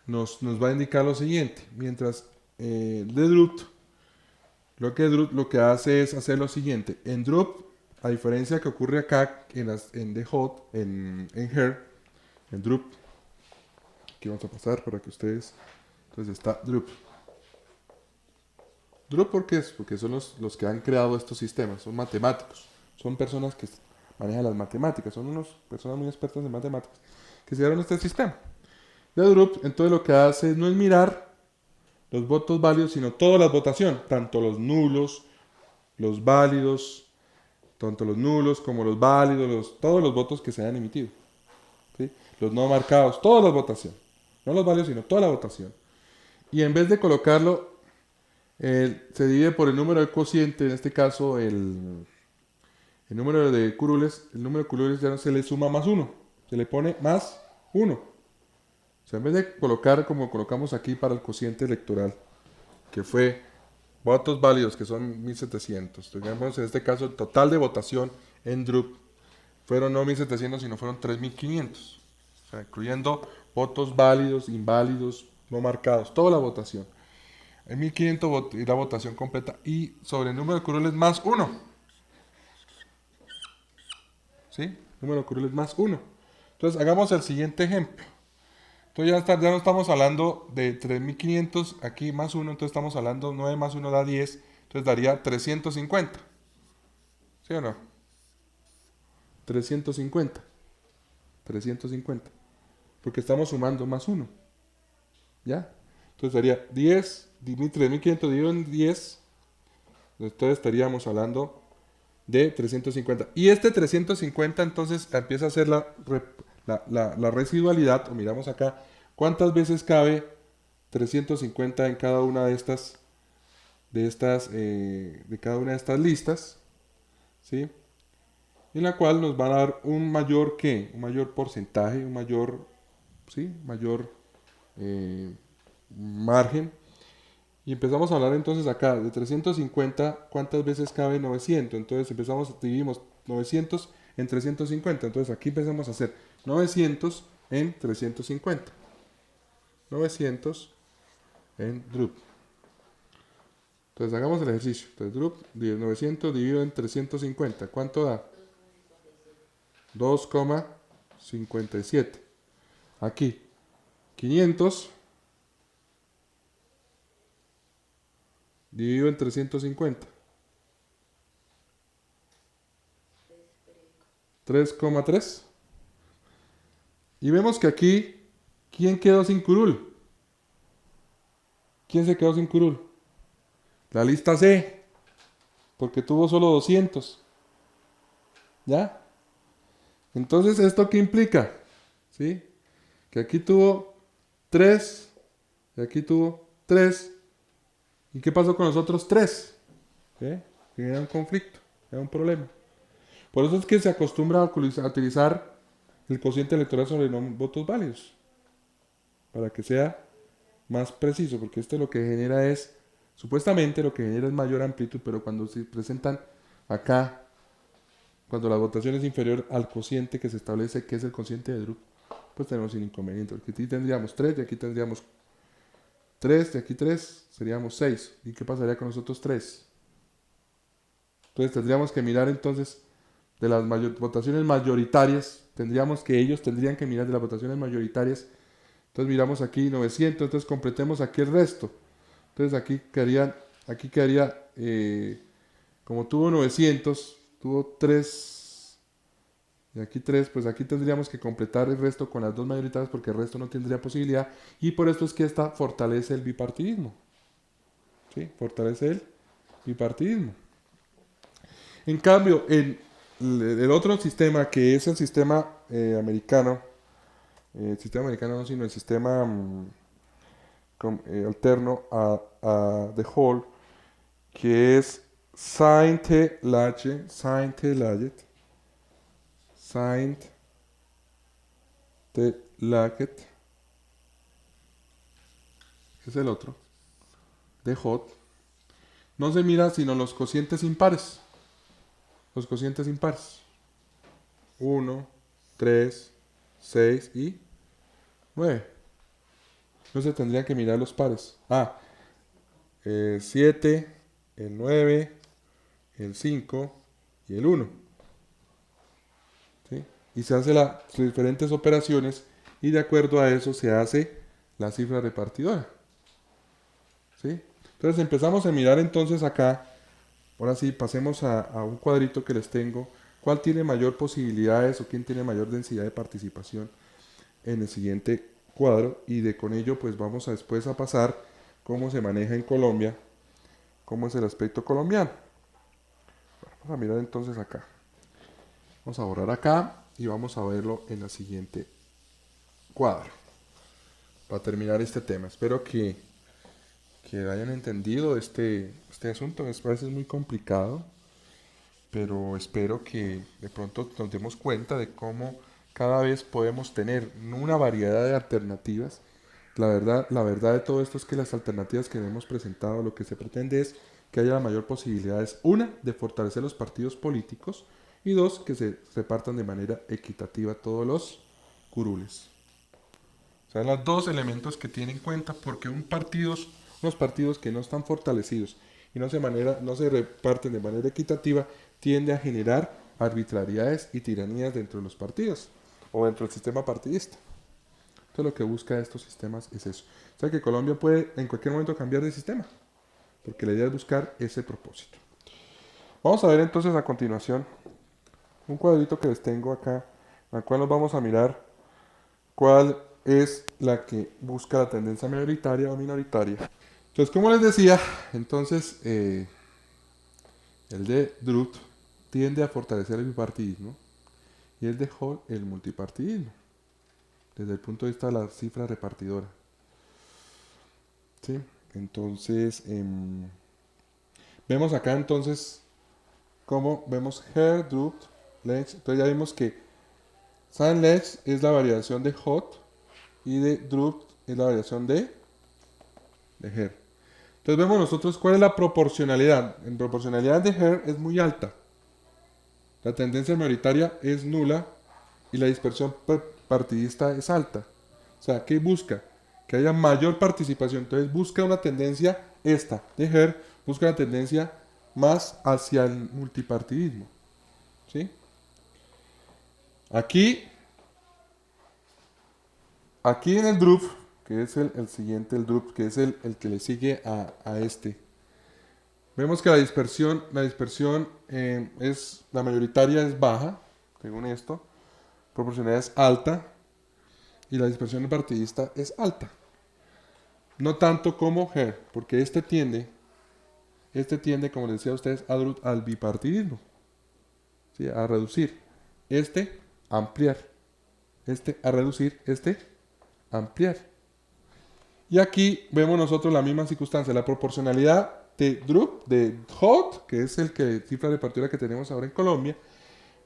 nos va a indicar lo siguiente. Mientras de Druth, lo que hace es hacer lo siguiente. En Druth, a diferencia que ocurre acá en The Hot, en Her, en Druth, aquí vamos a pasar para que ustedes. Entonces está Druth. Druth, ¿por qué es? Porque son los que han creado estos sistemas, son matemáticos, son personas que manejan las matemáticas, son unas personas muy expertas en matemáticas que se dieron este sistema. De Druth, entonces lo que hace no es mirar los votos válidos, sino toda la votación, tanto los nulos, los válidos, tanto los nulos como los válidos, todos los votos que se hayan emitido, ¿sí? Los no marcados, toda la votación, no los válidos, sino toda la votación. Y en vez de colocarlo, se divide por el número del cociente, en este caso el número de curules, el número de curules ya no se le suma más 1, se le pone más 1. O sea, en vez de colocar como colocamos aquí para el cociente electoral, que fue votos válidos, que son 1700. Digamos, en este caso, el total de votación en Druth fueron no 1700, sino fueron 3500. O sea, incluyendo votos válidos, inválidos, no marcados, toda la votación. En 1500 la votación completa y sobre el número de curules más 1. ¿sí? El número de curules más 1. Entonces hagamos el siguiente ejemplo. Entonces ya no estamos hablando de 3500 aquí más 1, entonces estamos hablando 9 más 1 da 10, entonces daría 350. ¿Sí o no? 350. 350. Porque estamos sumando más 1. ¿Ya? Entonces daría 10, 3500 dividido en 10, entonces estaríamos hablando de 350. Y este 350 entonces empieza a ser la residualidad, o miramos acá, ¿cuántas veces cabe 350 en cada una de cada una de estas listas? ¿Sí? En la cual nos va a dar un mayor ¿qué? Un mayor porcentaje, un mayor, ¿sí? Mayor margen. Y empezamos a hablar entonces acá de 350, ¿cuántas veces cabe 900? Entonces dividimos 900 en 350. Entonces aquí empezamos a hacer 900 en 350. 900 en drup. Entonces hagamos el ejercicio. Entonces drup 900 dividido en 350. ¿Cuánto da? 2,57. Aquí 500 dividido en 350. 3,3. Y vemos que aquí, ¿quién quedó sin curul? ¿Quién se quedó sin curul? La lista C, porque tuvo solo 200. ¿Ya? Entonces, ¿esto qué implica? ¿Sí? Que aquí tuvo 3, y aquí tuvo 3. ¿Y qué pasó con los otros 3? ¿Qué? Que era un conflicto, era un problema. Por eso es que se acostumbra a utilizar el cociente electoral sobre no votos válidos, para que sea más preciso, porque esto lo que genera es, supuestamente lo que genera es mayor amplitud, pero cuando se presentan acá, cuando la votación es inferior al cociente que se establece, que es el cociente de Drup, pues tenemos un inconveniente, porque aquí tendríamos 3, y aquí tendríamos 3, y aquí 3, seríamos 6. ¿Y qué pasaría con los otros 3? Entonces tendríamos que mirar entonces de las votaciones mayoritarias, ellos tendrían que mirar de las votaciones mayoritarias. Entonces miramos aquí 900, entonces completemos aquí el resto. Entonces aquí quedaría, como tuvo 900, tuvo 3, y aquí 3, pues aquí tendríamos que completar el resto con las dos mayoritarias porque el resto no tendría posibilidad. Y por esto es que esta fortalece el bipartidismo. ¿Sí? Fortalece el bipartidismo. En cambio, en el otro sistema, que es el sistema americano, el sistema americano no, sino el sistema alterno a The Hall, que es Sainte-Laget, es el otro, The Hot. No se mira sino los cocientes impares. Los cocientes impares. 1, 3, 6 y 9. No se tendrían que mirar los pares. 7, el 9, el 5 y el 1. ¿Sí? Y se hace las diferentes operaciones y de acuerdo a eso se hace la cifra repartidora. ¿Sí? Entonces empezamos a mirar entonces acá. Ahora sí, pasemos a un cuadrito que les tengo. ¿Cuál tiene mayor posibilidades o quién tiene mayor densidad de participación en el siguiente cuadro? Y con ello pues vamos después a pasar cómo se maneja en Colombia, cómo es el aspecto colombiano. Vamos a mirar entonces acá. Vamos a borrar acá y vamos a verlo en el siguiente cuadro. Para terminar este tema. Espero que hayan entendido este asunto. A veces es muy complicado, pero espero que de pronto nos demos cuenta de cómo cada vez podemos tener una variedad de alternativas. La verdad de todo esto es que las alternativas que hemos presentado, lo que se pretende es que haya la mayor posibilidad, es una, de fortalecer los partidos políticos, y dos, que se repartan de manera equitativa todos los curules. O sea, los dos elementos que tienen en cuenta, porque unos partidos que no están fortalecidos y no se reparten de manera equitativa, tiende a generar arbitrariedades y tiranías dentro de los partidos o dentro del sistema partidista. Entonces lo que busca estos sistemas es eso. O sea que Colombia puede en cualquier momento cambiar de sistema, porque la idea es buscar ese propósito. Vamos a ver entonces a continuación un cuadrito que les tengo acá, en el cual nos vamos a mirar cuál es la que busca la tendencia mayoritaria o minoritaria. Entonces, como les decía, entonces el de Druth tiende a fortalecer el bipartidismo y el de Hall el multipartidismo, desde el punto de vista de la cifra repartidora. ¿Sí? Entonces, vemos acá entonces cómo vemos Her, Druth, Lech. Entonces ya vimos que San Lech es la variación de Hot y de Druth es la variación de Her. Entonces vemos nosotros cuál es la proporcionalidad. En proporcionalidad de Her es muy alta. La tendencia mayoritaria es nula y la dispersión partidista es alta. O sea, ¿qué busca? Que haya mayor participación. Entonces busca una tendencia, esta de Her, busca una tendencia más hacia el multipartidismo. ¿Sí? Aquí en el Druth, que es el siguiente, el Druth, que es el que le sigue a este, vemos que la dispersión la mayoritaria es baja, según esto, proporcionalidad es alta y la dispersión partidista es alta. No tanto como Her, porque este tiende, como les decía a ustedes, al bipartidismo, ¿sí? A reducir, ampliar, a reducir, ampliar. Y aquí vemos nosotros la misma circunstancia, la proporcionalidad de Hot, que es el cifra repartidora que tenemos ahora en Colombia,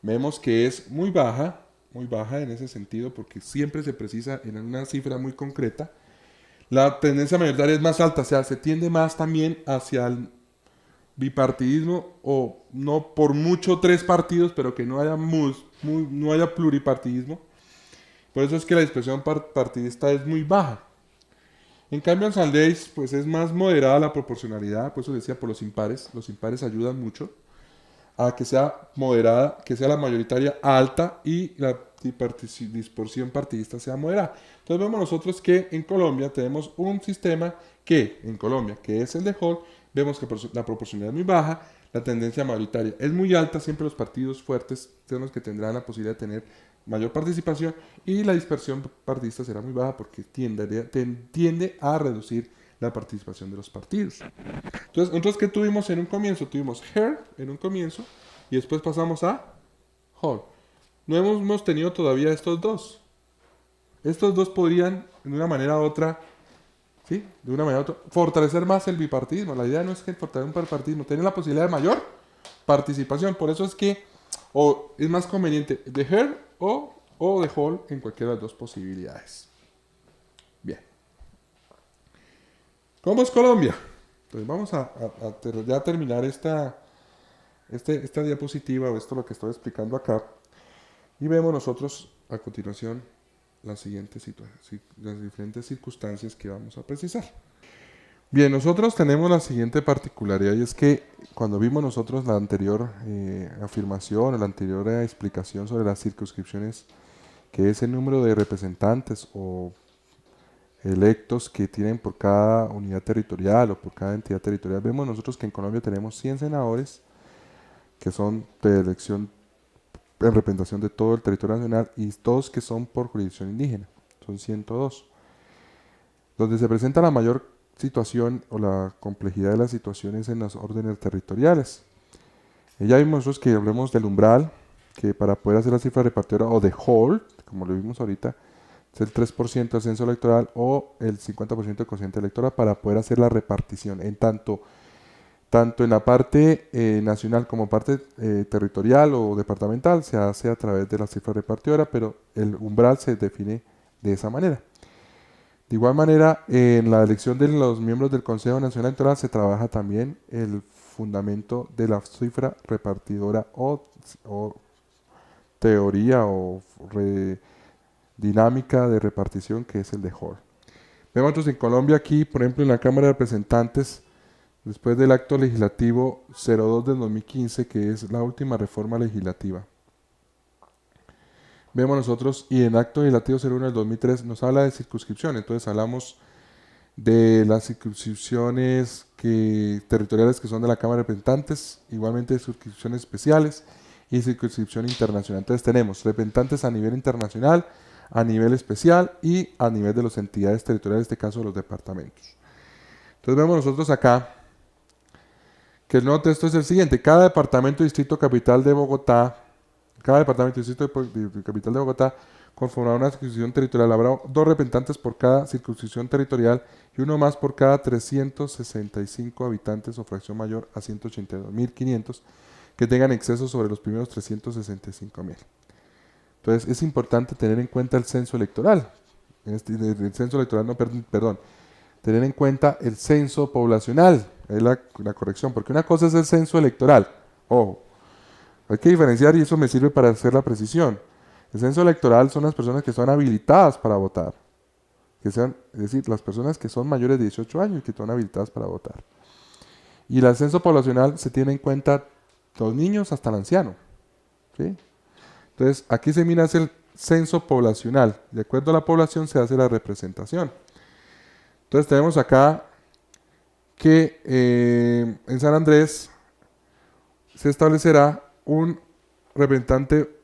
vemos que es muy baja en ese sentido, porque siempre se precisa en una cifra muy concreta. La tendencia mayoritaria es más alta, o sea, se tiende más también hacia el bipartidismo, o no por mucho 3 partidos, pero que no haya, no haya pluripartidismo. Por eso es que la dispersión partidista es muy baja. En cambio en Sandeix pues es más moderada la proporcionalidad, por eso decía por los impares ayudan mucho a que sea moderada, que sea la mayoritaria alta y la dispersión partidista sea moderada. Entonces vemos nosotros que en Colombia tenemos un sistema que es el de Hall, vemos que la proporcionalidad es muy baja, la tendencia mayoritaria es muy alta, siempre los partidos fuertes son los que tendrán la posibilidad de tener mayor participación y la dispersión partidista será muy baja porque tiende a reducir la participación de los partidos. Entonces, nosotros ¿qué tuvimos en un comienzo? Tuvimos Her en un comienzo y después pasamos a Hall. No hemos tenido todavía estos dos. Estos dos podrían, de una manera u otra, ¿sí? De una manera u otra, fortalecer más el bipartidismo. La idea no es que fortalecer un bipartidismo, tener la posibilidad de mayor participación. Por eso es que es más conveniente de Her o de Hall en cualquiera de las dos posibilidades. Bien. ¿Cómo es Colombia? Entonces vamos a ya terminar esta diapositiva o esto lo que estoy explicando acá. Y vemos nosotros a continuación las diferentes circunstancias que vamos a precisar. Bien, nosotros tenemos la siguiente particularidad y es que cuando vimos nosotros la anterior afirmación o la anterior explicación sobre las circunscripciones, que es el número de representantes o electos que tienen por cada unidad territorial o por cada entidad territorial, vemos nosotros que en Colombia tenemos 100 senadores que son de elección en representación de todo el territorio nacional y todos que son por jurisdicción indígena, son 102. Donde se presenta la mayor situación o la complejidad de las situaciones en los órdenes territoriales. Ya vimos nosotros que hablemos del umbral, que para poder hacer la cifra repartidora o de Hall, como lo vimos ahorita, es el 3% del censo electoral o el 50% del cociente electoral para poder hacer la repartición en tanto en la parte nacional como parte territorial o departamental se hace a través de la cifra repartidora, pero el umbral se define de esa manera. De igual manera, en la elección de los miembros del Consejo Nacional Electoral se trabaja también el fundamento de la cifra repartidora o teoría o dinámica de repartición que es el de Hall. Vemos entonces en Colombia aquí, por ejemplo, en la Cámara de Representantes después del acto legislativo 02 del 2015, que es la última reforma legislativa. Vemos nosotros, y en acto legislativo 01 del 2003 nos habla de circunscripción, entonces hablamos de las circunscripciones territoriales que son de la Cámara de Representantes, igualmente de circunscripciones especiales y circunscripción internacional. Entonces tenemos representantes a nivel internacional, a nivel especial y a nivel de las entidades territoriales, en este caso de los departamentos. Entonces vemos nosotros acá que el nuevo texto es el siguiente: cada departamento y distrito capital de Bogotá, conformará una circunscripción territorial. Habrá 2 representantes por cada circunscripción territorial y uno más por cada 365 habitantes o fracción mayor a 182.500 que tengan exceso sobre los primeros 365.000. Entonces es importante tener en cuenta el censo electoral. Tener en cuenta el censo poblacional, es la corrección, porque una cosa es el censo electoral. Ojo, hay que diferenciar y eso me sirve para hacer la precisión. El censo electoral son las personas que son habilitadas para votar, es decir, las personas que son mayores de 18 años y que están habilitadas para votar. Y el censo poblacional se tiene en cuenta los niños hasta el anciano, ¿sí? Entonces, aquí se mira el censo poblacional. De acuerdo a la población se hace la representación. Entonces, tenemos acá que en San Andrés se establecerá un representante,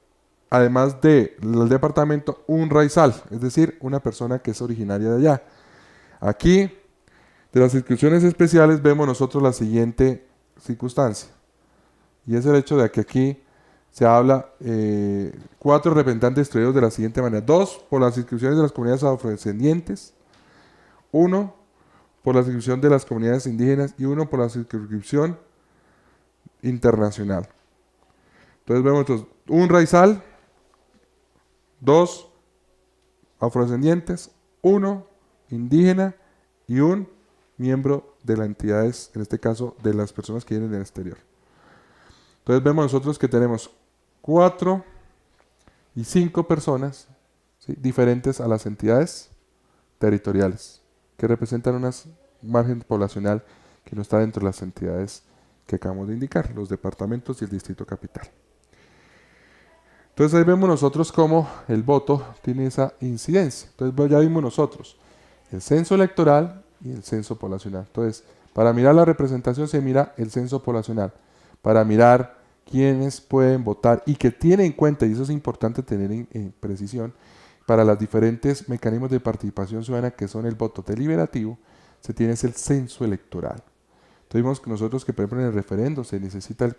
además del departamento, un raizal, es decir, una persona que es originaria de allá. Aquí, de las circunscripciones especiales, vemos nosotros la siguiente circunstancia. Y es el hecho de que aquí se habla 4 representantes distribuidos de la siguiente manera: 2 por las circunscripciones de las comunidades afrodescendientes, 1 por la circunscripción de las comunidades indígenas y 1 por la circunscripción internacional. Entonces vemos un raizal, 2 afrodescendientes, 1 indígena y 1 miembro de las entidades, en este caso de las personas que vienen del exterior. Entonces vemos nosotros que tenemos 4 y 5 personas, ¿sí?, diferentes a las entidades territoriales, que representan un margen poblacional que no está dentro de las entidades que acabamos de indicar, los departamentos y el distrito capital. Entonces ahí vemos nosotros cómo el voto tiene esa incidencia. Entonces ya vimos nosotros el censo electoral y el censo poblacional. Entonces, para mirar la representación se mira el censo poblacional, para mirar quiénes pueden votar y que tiene en cuenta, y eso es importante tener en precisión, para los diferentes mecanismos de participación ciudadana que son el voto deliberativo, se tiene el censo electoral. Entonces vimos que nosotros que, por ejemplo, en el referendo se necesita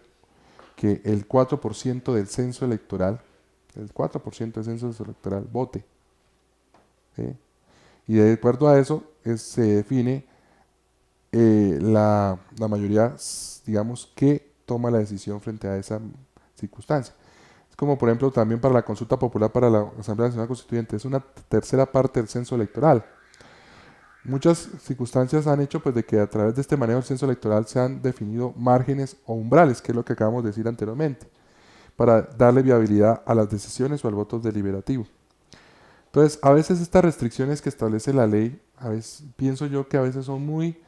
que el 4% del censo electoral, vote, ¿sí? Y de acuerdo a eso se define la mayoría, digamos, que toma la decisión frente a esa circunstancia. Es como, por ejemplo, también para la consulta popular para la Asamblea Nacional Constituyente, es una tercera parte del censo electoral. Muchas circunstancias han hecho pues de que a través de este manejo del censo electoral se han definido márgenes o umbrales, que es lo que acabamos de decir anteriormente, para darle viabilidad a las decisiones o al voto deliberativo. Entonces, a veces estas restricciones que establece la ley, a veces pienso yo que a veces son muy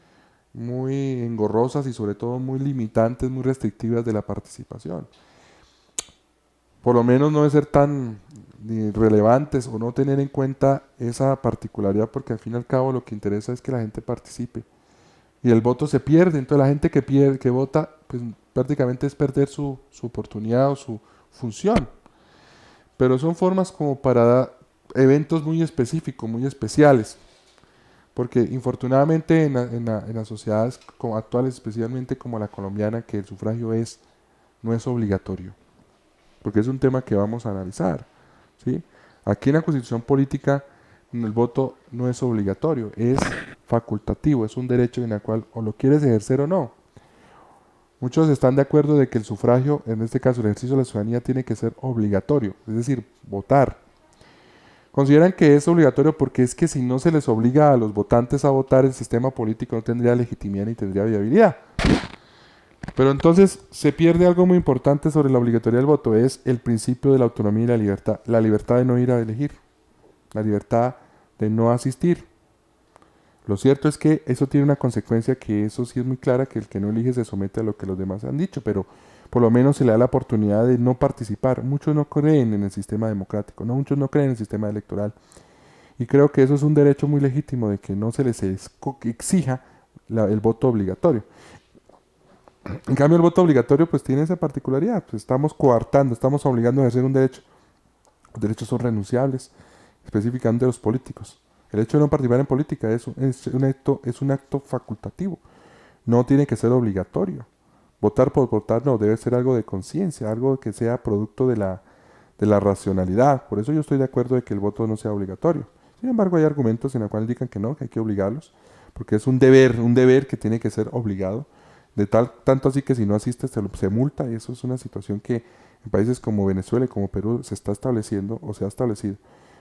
engorrosas y sobre todo muy limitantes, muy restrictivas de la participación. Por lo menos no debe ser tan relevantes o no tener en cuenta esa particularidad, porque al fin y al cabo lo que interesa es que la gente participe. Y el voto se pierde, entonces la gente que vota, pues prácticamente es perder su oportunidad o su función. Pero son formas como para eventos muy específicos, muy especiales. Porque infortunadamente en las sociedades actuales, especialmente como la colombiana, que el sufragio no es obligatorio. Porque es un tema que vamos a analizar, ¿sí? Aquí en la Constitución Política el voto no es obligatorio, es facultativo, es un derecho en el cual o lo quieres ejercer o no. Muchos están de acuerdo de que el sufragio, en este caso el ejercicio de la ciudadanía, tiene que ser obligatorio, es decir, votar. Consideran que es obligatorio porque es que si no se les obliga a los votantes a votar, el sistema político no tendría legitimidad ni tendría viabilidad. Pero entonces se pierde algo muy importante sobre la obligatoriedad del voto, es el principio de la autonomía y la libertad de no ir a elegir, la libertad de no asistir. Lo cierto es que eso tiene una consecuencia que eso sí es muy clara, que el que no elige se somete a lo que los demás han dicho, pero por lo menos se le da la oportunidad de no participar. Muchos no creen en el sistema democrático, no, muchos no creen en el sistema electoral. Y creo que eso es un derecho muy legítimo de que no se les exija el voto obligatorio. En cambio, el voto obligatorio pues tiene esa particularidad, pues estamos coartando, estamos obligando a ejercer un derecho. Los derechos son renunciables, específicamente los políticos. El hecho de no participar en política es un acto facultativo, no tiene que ser obligatorio. Votar por votar no, debe ser algo de conciencia, algo que sea producto de la racionalidad. Por eso yo estoy de acuerdo de que el voto no sea obligatorio. Sin embargo, hay argumentos en los cuales indican que no, que hay que obligarlos, porque es un deber que tiene que ser obligado. Tanto así que si no asiste se multa, y eso es una situación que en países como Venezuela y como Perú se está estableciendo o se ha establecido.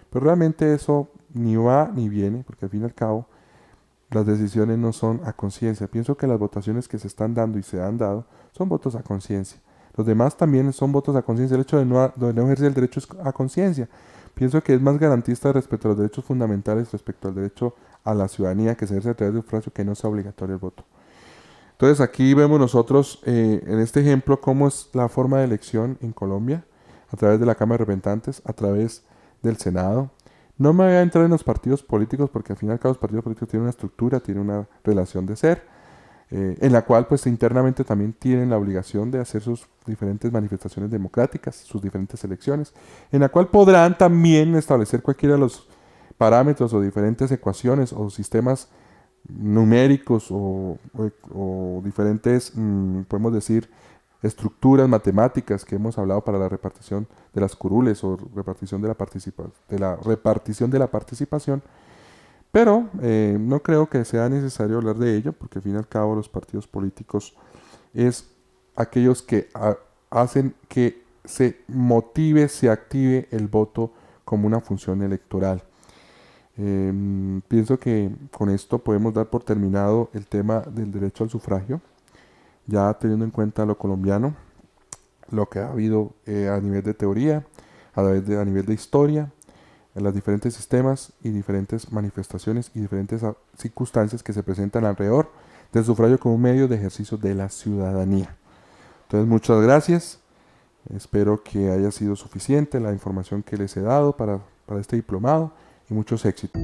Pero realmente eso ni va ni viene, porque al fin y al cabo las decisiones no son a conciencia. Pienso que las votaciones que se están dando y se han dado son votos a conciencia. Los demás también son votos a conciencia. El hecho de no ejercer el derecho es a conciencia. Pienso que es más garantista respecto a los derechos fundamentales, respecto al derecho a la ciudadanía que se ejerce a través de un sufragio, que no sea obligatorio el voto. Entonces aquí vemos nosotros en este ejemplo cómo es la forma de elección en Colombia, a través de la Cámara de Representantes, a través del Senado. No me voy a entrar en los partidos políticos porque al fin y al cabo los partidos políticos tienen una estructura, tienen una relación de ser, en la cual pues internamente también tienen la obligación de hacer sus diferentes manifestaciones democráticas, sus diferentes elecciones, en la cual podrán también establecer cualquiera de los parámetros o diferentes ecuaciones o sistemas numéricos o diferentes, podemos decir, estructuras matemáticas que hemos hablado para la repartición de las curules o repartición de la repartición de la participación, pero no creo que sea necesario hablar de ello, porque al fin y al cabo los partidos políticos es aquellos que hacen que se motive, se active el voto como una función electoral. Pienso que con esto podemos dar por terminado el tema del derecho al sufragio, ya teniendo en cuenta lo colombiano, lo que ha habido a nivel de teoría, a nivel de historia, en los diferentes sistemas y diferentes manifestaciones y diferentes circunstancias que se presentan alrededor del sufragio como un medio de ejercicio de la ciudadanía. Entonces, muchas gracias. Espero que haya sido suficiente la información que les he dado para este diplomado y muchos éxitos.